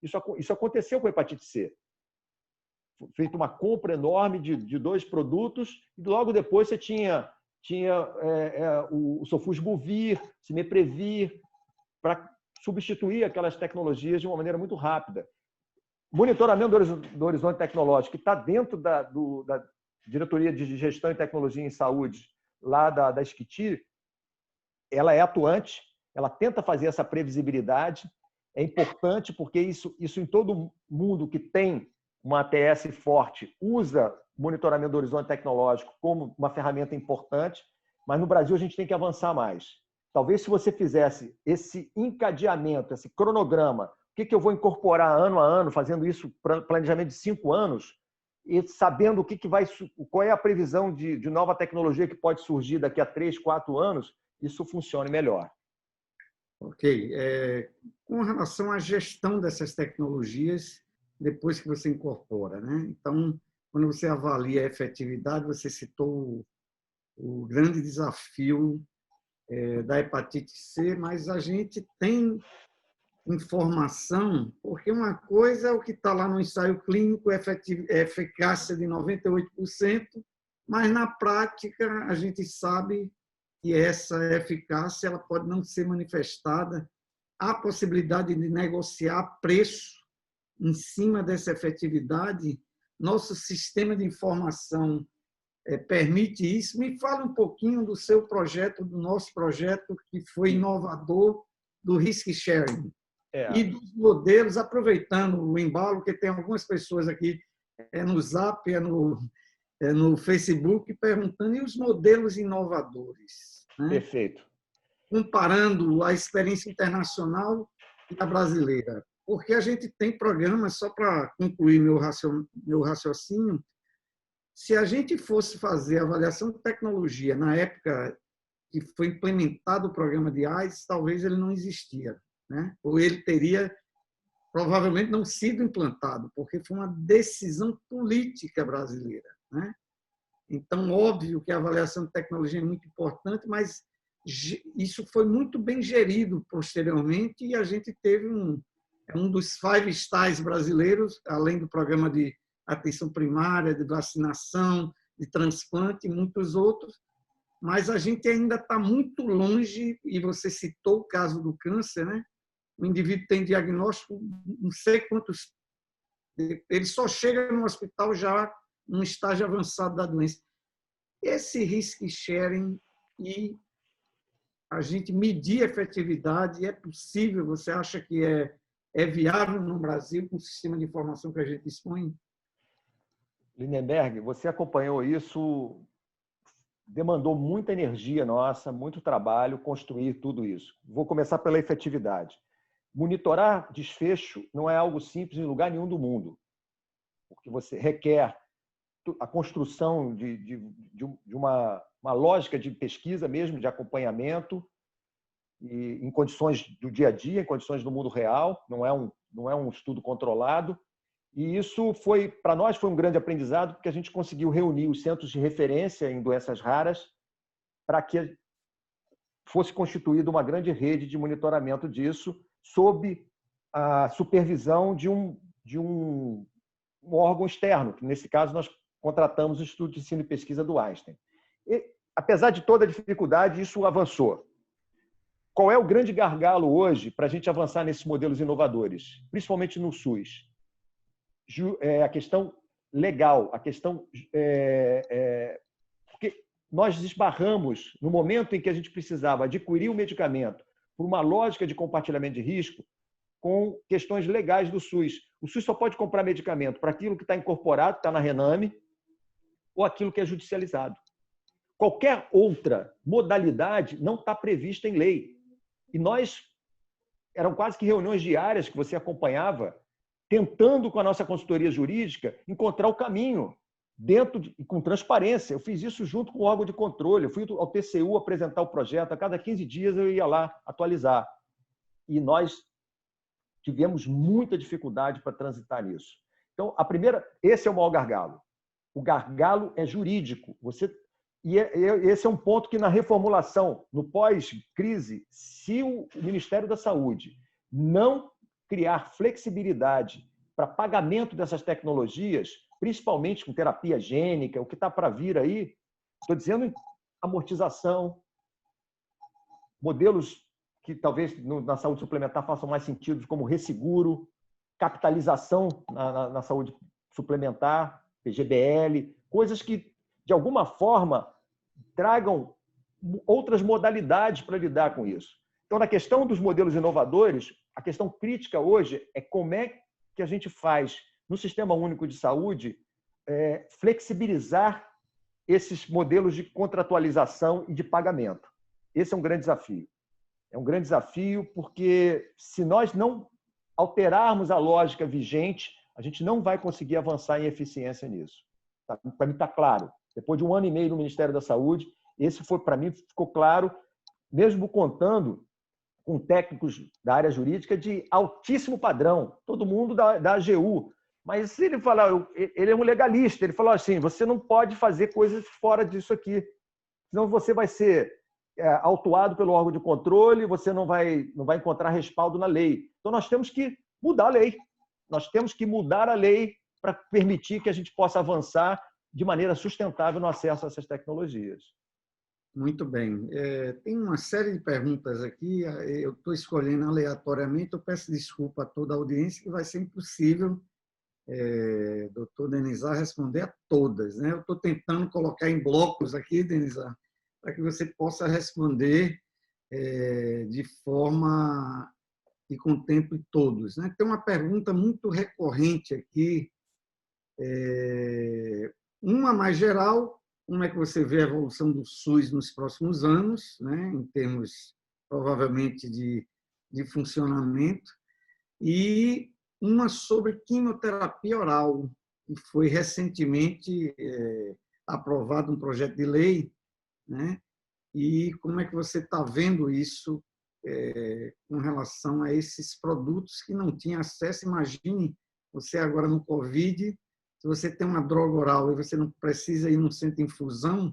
Isso aconteceu com a hepatite C. Foi feita uma compra enorme de 2 produtos e logo depois você tinha o Sofosbuvir, Cimeprevir, para substituir aquelas tecnologias de uma maneira muito rápida. Monitoramento do horizonte tecnológico, que está dentro da Diretoria de Gestão e Tecnologia em Saúde, lá da SCTI, ela é atuante, ela tenta fazer essa previsibilidade. É importante porque isso em todo mundo que tem uma ATS forte, usa monitoramento do horizonte tecnológico como uma ferramenta importante, mas no Brasil a gente tem que avançar mais. Talvez se você fizesse esse encadeamento, esse cronograma, o que eu vou incorporar ano a ano, fazendo isso planejamento de 5 anos, e sabendo qual é a previsão de nova tecnologia que pode surgir daqui a 3, 4 anos, isso funcione melhor. Ok. Com relação à gestão dessas tecnologias, depois que você incorpora, né? Então, quando você avalia a efetividade, você citou o grande desafio da hepatite C, mas a gente tem informação, porque uma coisa é o que está lá no ensaio clínico, eficácia de 98%, mas na prática a gente sabe que essa eficácia ela pode não ser manifestada. Há possibilidade de negociar preço em cima dessa efetividade. Nosso sistema de informação permite isso. Me fala um pouquinho do seu projeto, do nosso projeto, que foi inovador, do Risk Sharing. E dos modelos, aproveitando o embalo, que tem algumas pessoas aqui no Zap, no Facebook, perguntando, e os modelos inovadores? Né? Perfeito. Comparando a experiência internacional e a brasileira. Porque a gente tem programas, só para concluir meu raciocínio, se a gente fosse fazer avaliação de tecnologia na época que foi implementado o programa de AIDS, talvez ele não existia, né? Ou ele teria provavelmente não sido implantado, porque foi uma decisão política brasileira, né? Então, óbvio que a avaliação de tecnologia é muito importante, mas isso foi muito bem gerido posteriormente e a gente teve um dos 5 stars brasileiros, além do programa de atenção primária, de vacinação, de transplante e muitos outros, mas a gente ainda está muito longe, e você citou o caso do câncer, né? O indivíduo tem diagnóstico, não sei quantos, ele só chega no hospital já num estágio avançado da doença. Esse risk sharing e a gente medir a efetividade, é possível? Você acha que é viável no Brasil com o sistema de informação que a gente dispõe? Lindenberg, você acompanhou isso, demandou muita energia nossa, muito trabalho construir tudo isso. Vou começar pela efetividade. Monitorar desfecho não é algo simples em lugar nenhum do mundo, porque você requer a construção de uma lógica de pesquisa mesmo, de acompanhamento, e em condições do dia a dia, em condições do mundo real, não é um estudo controlado. E isso para nós foi um grande aprendizado, porque a gente conseguiu reunir os centros de referência em doenças raras para que fosse constituída uma grande rede de monitoramento disso, sob a supervisão de um órgão externo, que nesse caso nós contratamos o Instituto de Ensino e Pesquisa do Einstein. E, apesar de toda a dificuldade, isso avançou. Qual é o grande gargalo hoje para a gente avançar nesses modelos inovadores, principalmente no SUS? A questão legal, a questão... porque nós esbarramos no momento em que a gente precisava adquirir o medicamento por uma lógica de compartilhamento de risco com questões legais do SUS. O SUS só pode comprar medicamento para aquilo que está incorporado, está na Rename, ou aquilo que é judicializado. Qualquer outra modalidade não está prevista em lei. E eram quase que reuniões diárias que você acompanhava, tentando, com a nossa consultoria jurídica, encontrar o caminho com transparência. Eu fiz isso junto com o órgão de controle. Eu fui ao TCU apresentar o projeto. A cada 15 dias eu ia lá atualizar. E nós tivemos muita dificuldade para transitar nisso. Então, esse é o maior gargalo. O gargalo é jurídico. Esse é um ponto que, na reformulação, no pós-crise, se o Ministério da Saúde não criar flexibilidade para pagamento dessas tecnologias, principalmente com terapia gênica, o que está para vir aí, estou dizendo amortização, modelos que talvez na saúde suplementar façam mais sentido, como resseguro, capitalização na saúde suplementar, PGBL, coisas que, de alguma forma, tragam outras modalidades para lidar com isso. Então, na questão dos modelos inovadores, a questão crítica hoje é como é que a gente faz no Sistema Único de Saúde, flexibilizar esses modelos de contratualização e de pagamento. Esse é um grande desafio. É um grande desafio porque, se nós não alterarmos a lógica vigente, a gente não vai conseguir avançar em eficiência nisso. Para mim está claro. Depois de 1 ano e meio no Ministério da Saúde, esse foi, para mim, ficou claro, mesmo contando com técnicos da área jurídica de altíssimo padrão, todo mundo da AGU. Mas se ele falar, ele é um legalista, ele falou assim, você não pode fazer coisas fora disso aqui, senão você vai ser autuado pelo órgão de controle, você não vai encontrar respaldo na lei. Então, nós temos que mudar a lei. Nós temos que mudar a lei para permitir que a gente possa avançar de maneira sustentável no acesso a essas tecnologias. Muito bem. Tem uma série de perguntas aqui, eu estou escolhendo aleatoriamente, eu peço desculpa a toda a audiência, que vai ser impossível, doutor Denizar, responder a todas, né? Eu estou tentando colocar em blocos aqui, Denizar, para que você possa responder de forma que contemple todos, né? Tem uma pergunta muito recorrente aqui, uma mais geral: como é que você vê a evolução do SUS nos próximos anos, né, em termos, provavelmente, de funcionamento, e uma sobre quimioterapia oral, que foi recentemente aprovado um projeto de lei, né, e como é que você está vendo isso com relação a esses produtos que não tinham acesso? Imagine você agora no Covid, se você tem uma droga oral e você não precisa ir num centro de infusão,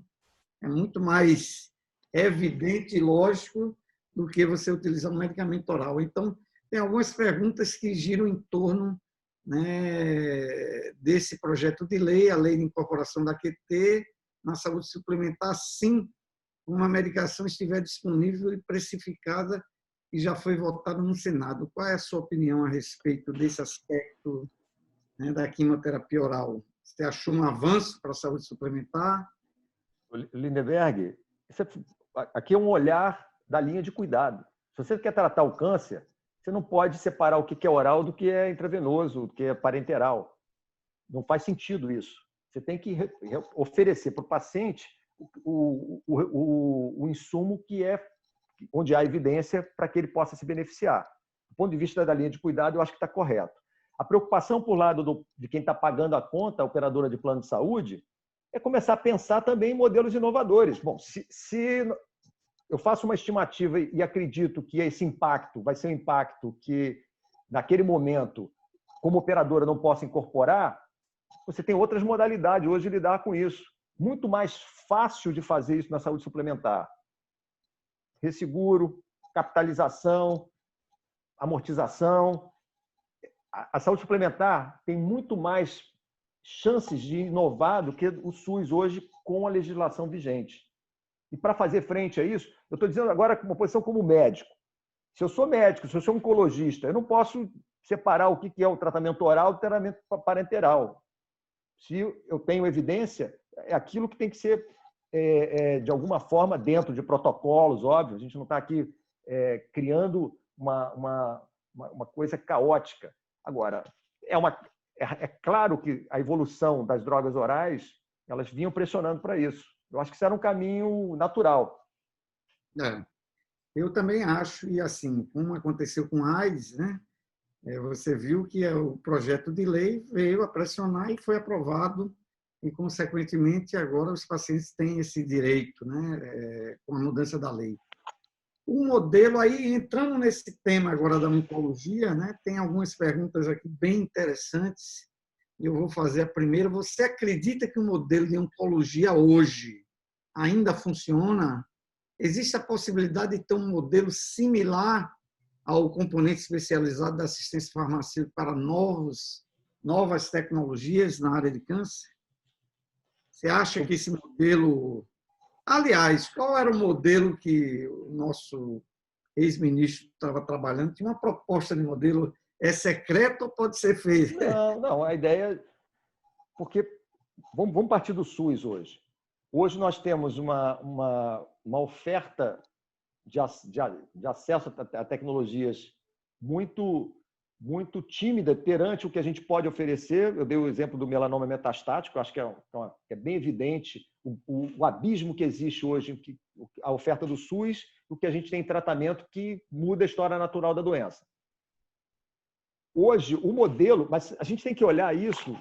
é muito mais evidente e lógico do que você utilizar um medicamento oral. Então, tem algumas perguntas que giram em torno, né, desse projeto de lei, a lei de incorporação da QT na saúde suplementar, assim como a medicação estiver disponível e precificada e já foi votada no Senado. Qual é a sua opinião a respeito desse aspecto, né, da quimioterapia oral? Você achou um avanço para a saúde suplementar? Lindeberg, aqui é um olhar da linha de cuidado. Se você quer tratar o câncer, você não pode separar o que é oral do que é intravenoso, do que é parenteral. Não faz sentido isso. Você tem que oferecer para o paciente o insumo que onde há evidência para que ele possa se beneficiar. Do ponto de vista da linha de cuidado, eu acho que está correto. A preocupação por lado de quem está pagando a conta, a operadora de plano de saúde, é começar a pensar também em modelos inovadores. Bom, se eu faço uma estimativa e acredito que esse impacto vai ser um impacto que, naquele momento, como operadora não possa incorporar, você tem outras modalidades hoje de lidar com isso. Muito mais fácil de fazer isso na saúde suplementar. Resseguro, capitalização, amortização. A saúde suplementar tem muito mais chances de inovar do que o SUS hoje com a legislação vigente. E para fazer frente a isso, eu estou dizendo agora uma posição como médico. Se eu sou médico, se eu sou oncologista, eu não posso separar o que é o tratamento oral do tratamento parenteral. Se eu tenho evidência, é aquilo que tem que ser, de alguma forma, dentro de protocolos, óbvio. A gente não está aqui criando uma coisa caótica. Agora, é claro que a evolução das drogas orais, elas vinham pressionando para isso. Eu acho que isso era um caminho natural. Eu também acho, e assim, como aconteceu com a AIDS, né? Você viu que o projeto de lei veio a pressionar e foi aprovado, e, consequentemente, agora os pacientes têm esse direito, né? Com a mudança da lei. O modelo, aí, entrando nesse tema agora da oncologia, né? Tem algumas perguntas aqui bem interessantes. Eu vou fazer a primeira. Você acredita que o modelo de oncologia hoje ainda funciona? Existe a possibilidade de ter um modelo similar ao componente especializado da assistência farmacêutica para novas tecnologias na área de câncer? Você acha que esse modelo... Aliás, qual era o modelo que o nosso ex-ministro estava trabalhando? Tinha uma proposta de modelo, é secreto ou pode ser feito? Não, a ideia... Porque vamos partir do SUS hoje. Hoje nós temos uma oferta de acesso a tecnologias muito muito tímida perante o que a gente pode oferecer. Eu dei o exemplo do melanoma metastático, acho que é bem evidente o abismo que existe hoje, a oferta do SUS, o que a gente tem em tratamento que muda a história natural da doença. Hoje, o modelo, mas a gente tem que olhar isso,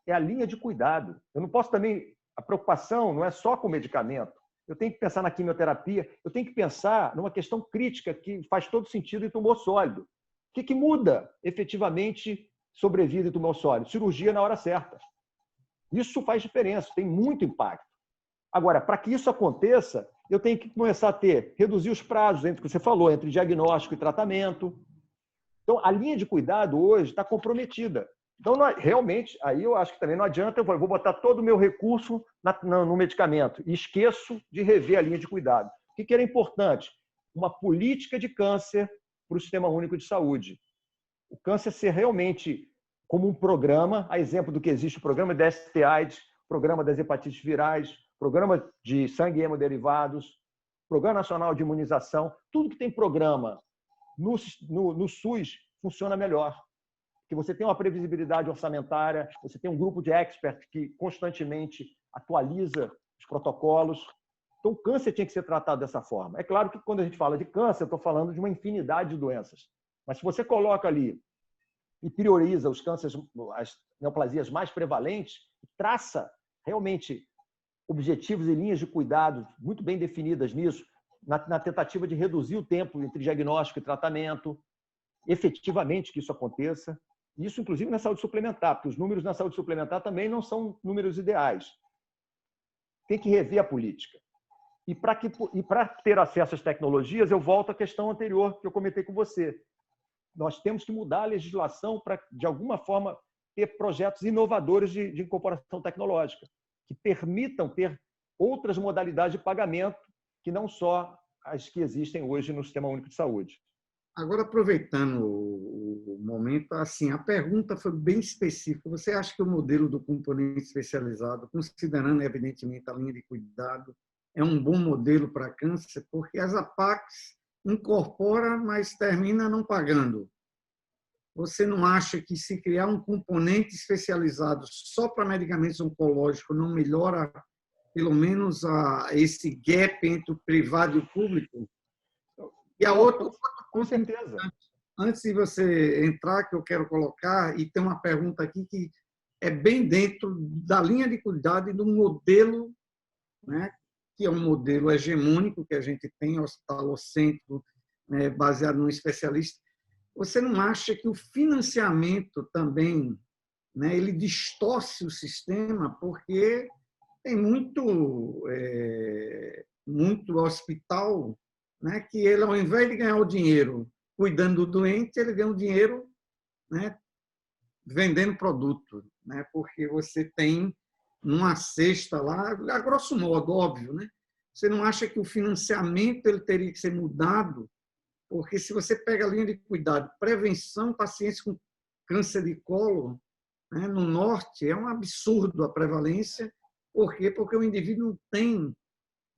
é a linha de cuidado. Eu não posso também, a preocupação não é só com o medicamento. Eu tenho que pensar na quimioterapia, eu tenho que pensar numa questão crítica que faz todo sentido em tumor sólido. O que muda efetivamente sobrevida em tumor sólido? Cirurgia na hora certa. Isso faz diferença, tem muito impacto. Agora, para que isso aconteça, eu tenho que começar a reduzir os prazos entre o que você falou, entre diagnóstico e tratamento. Então, a linha de cuidado hoje está comprometida. Então, realmente, aí eu acho que também não adianta, eu vou botar todo o meu recurso no medicamento e esqueço de rever a linha de cuidado. O que era importante? Uma política de câncer para o Sistema Único de Saúde. O câncer ser realmente como um programa, a exemplo do que existe o programa de ST/AIDS, programa das hepatites virais, programa de sangue e hemoderivados, Programa Nacional de Imunização, tudo que tem programa no SUS funciona melhor. Porque você tem uma previsibilidade orçamentária, você tem um grupo de experts que constantemente atualiza os protocolos. Então, o câncer tinha que ser tratado dessa forma. É claro que quando a gente fala de câncer, eu estou falando de uma infinidade de doenças. Mas se você coloca ali e prioriza os cânceres, as neoplasias mais prevalentes, traça realmente objetivos e linhas de cuidado muito bem definidas nisso, na tentativa de reduzir o tempo entre diagnóstico e tratamento, efetivamente que isso aconteça. Isso, inclusive, na saúde suplementar, porque os números na saúde suplementar também não são números ideais. Tem que rever a política. E para ter acesso às tecnologias, eu volto à questão anterior que eu comentei com você. Nós temos que mudar a legislação para, de alguma forma, ter projetos inovadores de incorporação tecnológica, que permitam ter outras modalidades de pagamento que não só as que existem hoje no Sistema Único de Saúde. Agora, aproveitando o momento, assim, a pergunta foi bem específica. Você acha que o modelo do componente especializado, considerando, evidentemente, a linha de cuidado, é um bom modelo para câncer? Porque as APACs incorporam, mas termina não pagando. Você não acha que se criar um componente especializado só para medicamentos oncológicos não melhora, pelo menos, esse gap entre o privado e o público? E a outra, com certeza. Antes de você entrar, que eu quero colocar, e tem uma pergunta aqui que é bem dentro da linha de cuidado e do modelo, né, que é um modelo hegemônico que a gente tem, hospitalocêntrico, né, baseado num especialista. Você não acha que o financiamento também, né, ele distorce o sistema, porque tem muito hospital, né, que ele, ao invés de ganhar o dinheiro cuidando do doente, ele ganha o dinheiro, né, vendendo produto, né, porque você tem numa cesta lá, a grosso modo, óbvio, né? Você não acha que o financiamento ele teria que ser mudado? Porque se você pega a linha de cuidado, prevenção, pacientes com câncer de colo, né, no norte, é um absurdo a prevalência. Por quê? Porque o indivíduo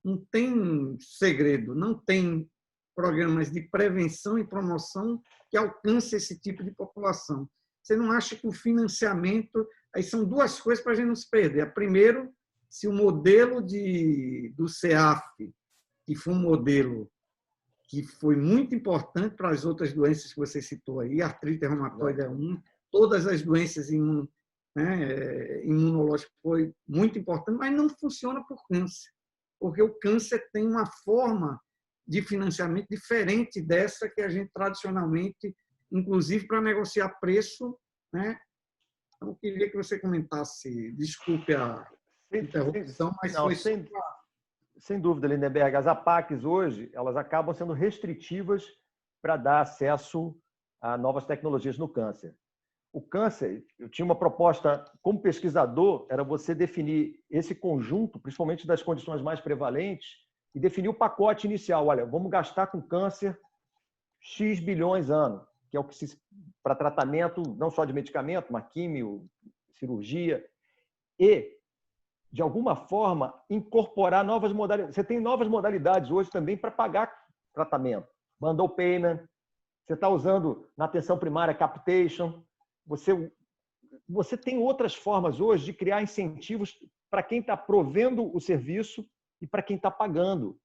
não tem segredo, não tem programas de prevenção e promoção que alcancem esse tipo de população. Você não acha que o financiamento... Aí são duas coisas para a gente não se perder. Primeiro, se o modelo do CEAF, que foi um modelo que foi muito importante para as outras doenças que você citou aí, artrite reumatoide é uma, todas as doenças imunológicas foi muito importante, mas não funciona por câncer, porque o câncer tem uma forma de financiamento diferente dessa que a gente tradicionalmente, inclusive para negociar preço, né? Então, eu queria que você comentasse, desculpe a interrupção, mas não, foi sem dúvida, Lindenberg. As APACs hoje, elas acabam sendo restritivas para dar acesso a novas tecnologias no câncer. O câncer, eu tinha uma proposta como pesquisador, era você definir esse conjunto, principalmente das condições mais prevalentes, e definir o pacote inicial. Olha, vamos gastar com câncer X bilhões ano, que é o que para tratamento não só de medicamento, mas químio, cirurgia, e de alguma forma, incorporar novas modalidades. Você tem novas modalidades hoje também para pagar tratamento. Bundle payment, você está usando na atenção primária capitation, você tem outras formas hoje de criar incentivos para quem está provendo o serviço e para quem está pagando.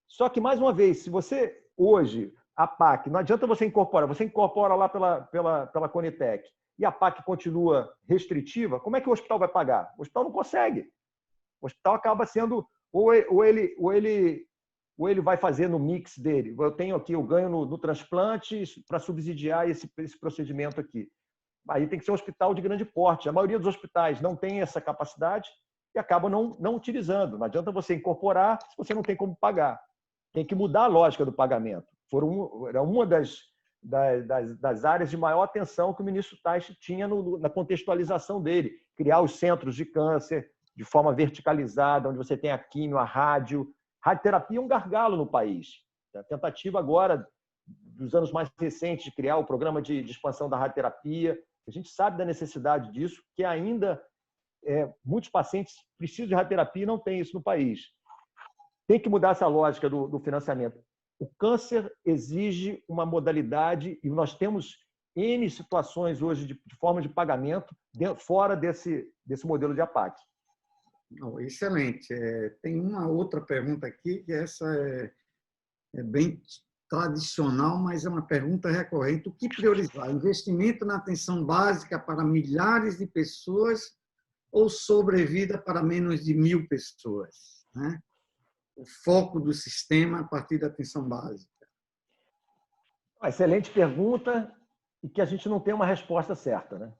Só que, mais uma vez, se você hoje, a PAC, não adianta você incorpora lá pela Conitec e a PAC continua restritiva, como é que o hospital vai pagar? O hospital não consegue. O hospital acaba sendo, ou ele vai fazer no mix dele. Eu tenho aqui, eu ganho no transplante para subsidiar esse procedimento aqui. Aí tem que ser um hospital de grande porte. A maioria dos hospitais não tem essa capacidade e acabam não utilizando. Não adianta você incorporar se você não tem como pagar. Tem que mudar a lógica do pagamento. Era uma das áreas de maior atenção que o ministro Taixe tinha na contextualização dele. Criar os centros de câncer de forma verticalizada, onde você tem a químio, a rádio. Radioterapia é um gargalo no país. A tentativa agora, dos anos mais recentes, de criar o programa de expansão da radioterapia. A gente sabe da necessidade disso, que ainda muitos pacientes precisam de radioterapia e não tem isso no país. Tem que mudar essa lógica do financiamento. O câncer exige uma modalidade e nós temos N situações hoje de forma de pagamento fora desse modelo de APAC. Excelente. Tem uma outra pergunta aqui, que essa é bem tradicional, mas é uma pergunta recorrente. O que priorizar? Investimento na atenção básica para milhares de pessoas ou sobrevida para menos de 1.000 pessoas? Né? O foco do sistema a partir da atenção básica. Excelente pergunta e que a gente não tem uma resposta certa, né?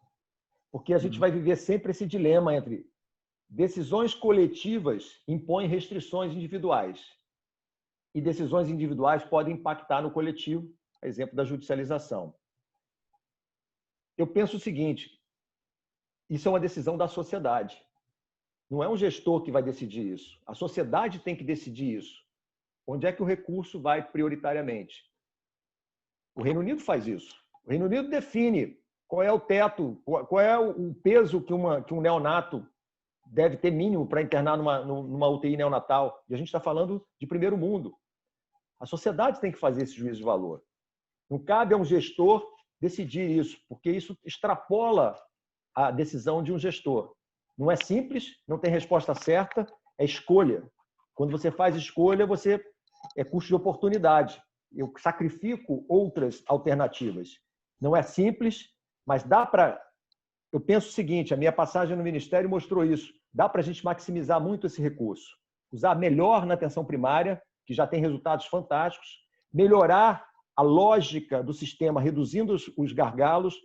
Porque a gente vai viver sempre esse dilema entre decisões coletivas impõem restrições individuais e decisões individuais podem impactar no coletivo, exemplo da judicialização. Eu penso o seguinte, isso é uma decisão da sociedade. Não é um gestor que vai decidir isso. A sociedade tem que decidir isso. Onde é que o recurso vai prioritariamente? O Reino Unido faz isso. O Reino Unido define qual é o teto, qual é o peso que um neonato deve ter mínimo para internar numa UTI neonatal. E a gente está falando de primeiro mundo. A sociedade tem que fazer esse juízo de valor. Não cabe a um gestor decidir isso, porque isso extrapola a decisão de um gestor. Não é simples, não tem resposta certa, é escolha. Quando você faz escolha, é custo de oportunidade. Eu sacrifico outras alternativas. Não é simples, mas dá para... Eu penso o seguinte, a minha passagem no Ministério mostrou isso. Dá para a gente maximizar muito esse recurso. Usar melhor na atenção primária, que já tem resultados fantásticos, melhorar a lógica do sistema, reduzindo os gargalos,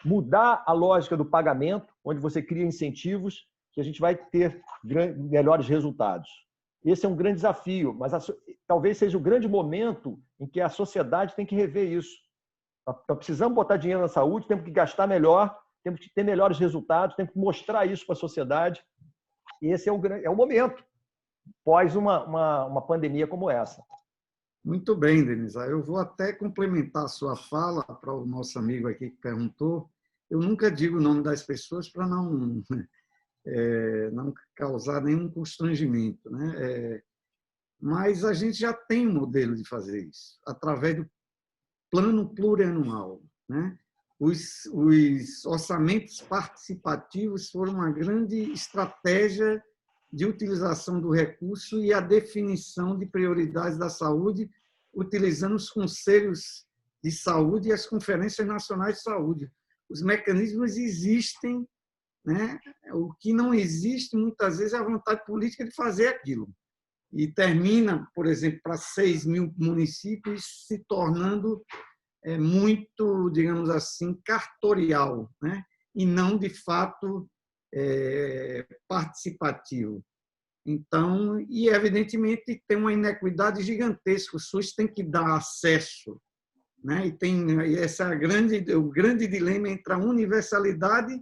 mudar a lógica do pagamento, onde você cria incentivos, que a gente vai ter melhores resultados. Esse é um grande desafio, mas talvez seja o grande momento em que a sociedade tem que rever isso. Nós precisamos botar dinheiro na saúde, temos que gastar melhor, temos que ter melhores resultados, temos que mostrar isso para a sociedade. E esse é o momento, pós uma pandemia como essa. Muito bem, Denisa. Eu vou até complementar a sua fala para o nosso amigo aqui que perguntou. Eu nunca digo o nome das pessoas para não causar nenhum constrangimento, né? Mas a gente já tem um modelo de fazer isso, através do plano plurianual, né? Os orçamentos participativos foram uma grande estratégia de utilização do recurso e a definição de prioridades da saúde, utilizando os conselhos de saúde e as conferências nacionais de saúde. Os mecanismos existem, né? O que não existe, muitas vezes, é a vontade política de fazer aquilo. E termina, por exemplo, para 6.000 municípios, se tornando muito, digamos assim, cartorial, né? E não, de fato, participativo. Então, e evidentemente tem uma inequidade gigantesca. O SUS tem que dar acesso, né? E esse é o grande dilema entre a universalidade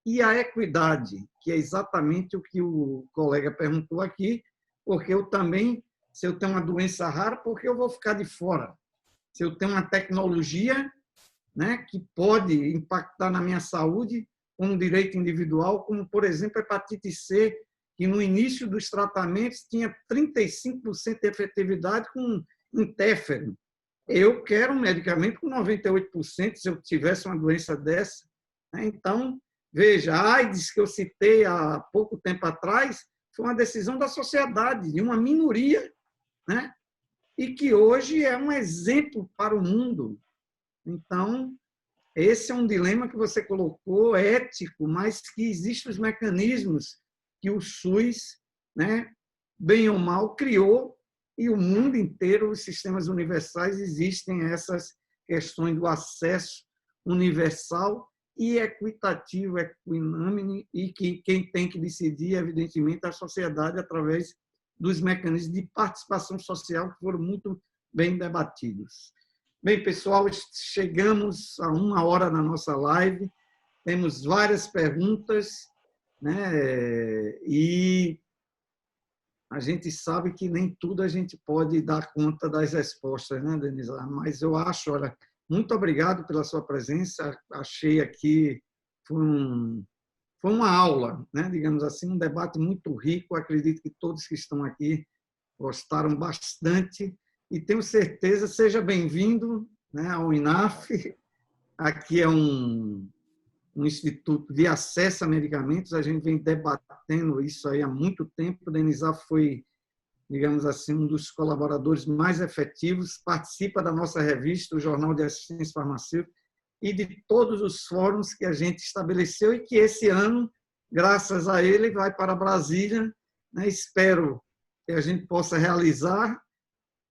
e a equidade, que é exatamente o que o colega perguntou aqui, porque eu também, se eu tenho uma doença rara, porque eu vou ficar de fora? Se eu tenho uma tecnologia, né, que pode impactar na minha saúde, como direito individual, como, por exemplo, a hepatite C, que no início dos tratamentos tinha 35% de efetividade com interferon. Eu quero um medicamento com 98% se eu tivesse uma doença dessa. Né? Então, veja, a AIDS que eu citei há pouco tempo atrás foi uma decisão da sociedade, de uma minoria, né? E que hoje é um exemplo para o mundo. Então, esse é um dilema que você colocou, ético, mas que existem os mecanismos que o SUS, né, bem ou mal, criou, e o mundo inteiro, os sistemas universais, existem essas questões do acesso universal e equitativo, equinâmine, e que quem tem que decidir, evidentemente, é a sociedade, através dos mecanismos de participação social que foram muito bem debatidos. Bem, pessoal, chegamos a 1 hora na nossa live, temos várias perguntas, né? E a gente sabe que nem tudo a gente pode dar conta das respostas, né, Denise? Mas eu acho, olha, muito obrigado pela sua presença, achei aqui, foi uma aula, né? Digamos assim, um debate muito rico, acredito que todos que estão aqui gostaram bastante, e tenho certeza, seja bem-vindo, né, ao INAF. Aqui é um instituto de acesso a medicamentos, a gente vem debatendo isso aí há muito tempo. O Denizar foi, digamos assim, um dos colaboradores mais efetivos, participa da nossa revista, o Jornal de Assistência Farmacêutica, e de todos os fóruns que a gente estabeleceu, e que esse ano, graças a ele, vai para Brasília, né? Espero que a gente possa realizar,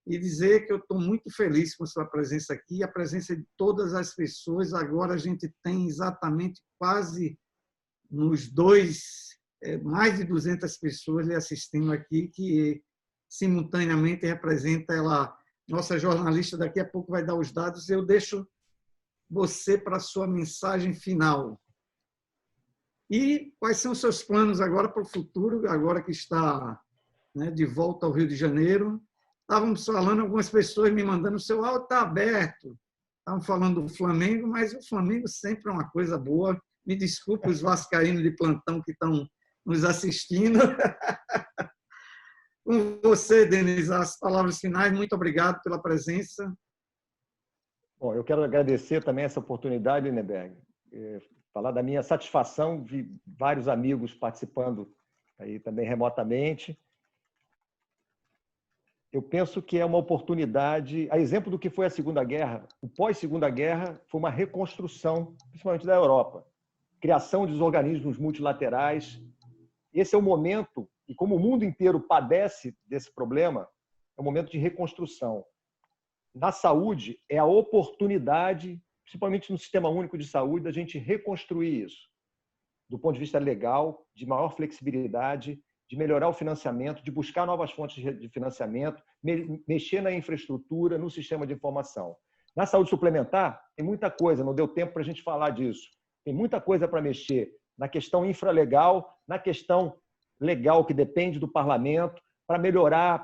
e dizer que eu estou muito feliz com a sua presença aqui, a presença de todas as pessoas. Agora a gente tem exatamente quase mais de 200 pessoas lhe assistindo aqui, que simultaneamente representa ela, nossa jornalista daqui a pouco vai dar os dados. Eu deixo você para a sua mensagem final. E quais são os seus planos agora para o futuro, agora que está, né, de volta ao Rio de Janeiro? Estávamos falando, algumas pessoas me mandando, o seu áudio está aberto. Estavam falando do Flamengo, mas o Flamengo sempre é uma coisa boa. Me desculpe os vascaínos de plantão que estão nos assistindo. Com você, Denise, as palavras finais. Muito obrigado pela presença. Bom, eu quero agradecer também essa oportunidade, Lindenberg. Falar da minha satisfação, vi vários amigos participando aí também remotamente. Eu penso que é uma oportunidade, a exemplo do que foi a Segunda Guerra, o pós-Segunda Guerra foi uma reconstrução, principalmente da Europa, criação dos organismos multilaterais. Esse é o momento, e como o mundo inteiro padece desse problema, é um momento de reconstrução. Na saúde, é a oportunidade, principalmente no Sistema Único de Saúde, da gente reconstruir isso, do ponto de vista legal, de maior flexibilidade, de melhorar o financiamento, de buscar novas fontes de financiamento, mexer na infraestrutura, no sistema de informação. Na saúde suplementar, tem muita coisa, não deu tempo para a gente falar disso. Tem muita coisa para mexer na questão infralegal, na questão legal que depende do parlamento, para melhorar,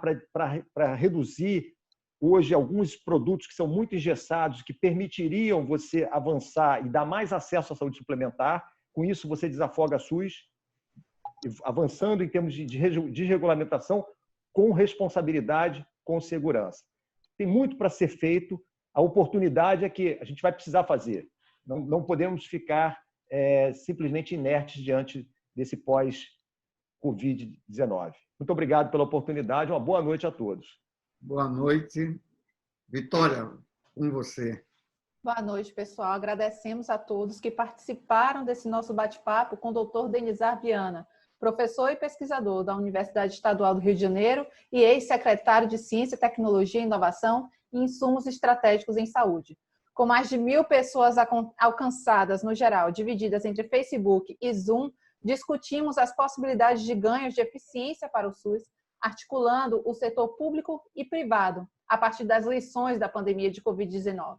para reduzir hoje alguns produtos que são muito engessados, que permitiriam você avançar e dar mais acesso à saúde suplementar. Com isso, você desafoga a SUS, avançando em termos de desregulamentação com responsabilidade, com segurança. Tem muito para ser feito, a oportunidade é que a gente vai precisar fazer. Não podemos ficar simplesmente inertes diante desse pós-Covid-19. Muito obrigado pela oportunidade, uma boa noite a todos. Boa noite. Vitória, com você. Boa noite, pessoal. Agradecemos a todos que participaram desse nosso bate-papo com o Dr. Denizar Viana, professor e pesquisador da Universidade Estadual do Rio de Janeiro e ex-secretário de Ciência, Tecnologia, Inovação e Insumos Estratégicos em Saúde. Com mais de 1.000 pessoas alcançadas no geral, divididas entre Facebook e Zoom, discutimos as possibilidades de ganhos de eficiência para o SUS, articulando o setor público e privado a partir das lições da pandemia de Covid-19.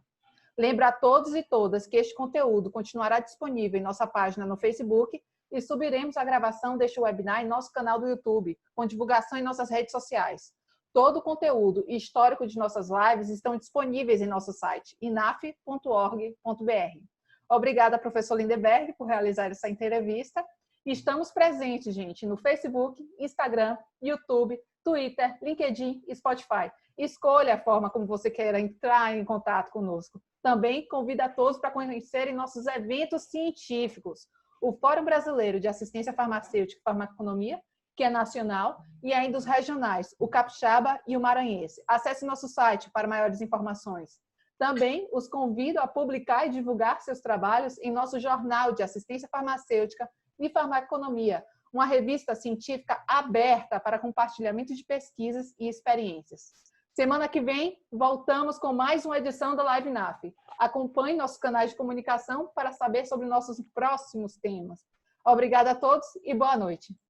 Lembro a todos e todas que este conteúdo continuará disponível em nossa página no Facebook e subiremos a gravação deste webinar em nosso canal do YouTube, com divulgação em nossas redes sociais. Todo o conteúdo e histórico de nossas lives estão disponíveis em nosso site, inaf.org.br. Obrigada, professor Lindenberg, por realizar essa entrevista. E estamos presentes, gente, no Facebook, Instagram, YouTube, Twitter, LinkedIn e Spotify. Escolha a forma como você quer entrar em contato conosco. Também convido a todos para conhecerem nossos eventos científicos. O Fórum Brasileiro de Assistência Farmacêutica e Farmaconomia, que é nacional, e ainda os regionais, o Capixaba e o Maranhense. Acesse nosso site para maiores informações. Também os convido a publicar e divulgar seus trabalhos em nosso Jornal de Assistência Farmacêutica e Farmaconomia, uma revista científica aberta para compartilhamento de pesquisas e experiências. Semana que vem, voltamos com mais uma edição da Live NAF. Acompanhe nossos canais de comunicação para saber sobre nossos próximos temas. Obrigada a todos e boa noite.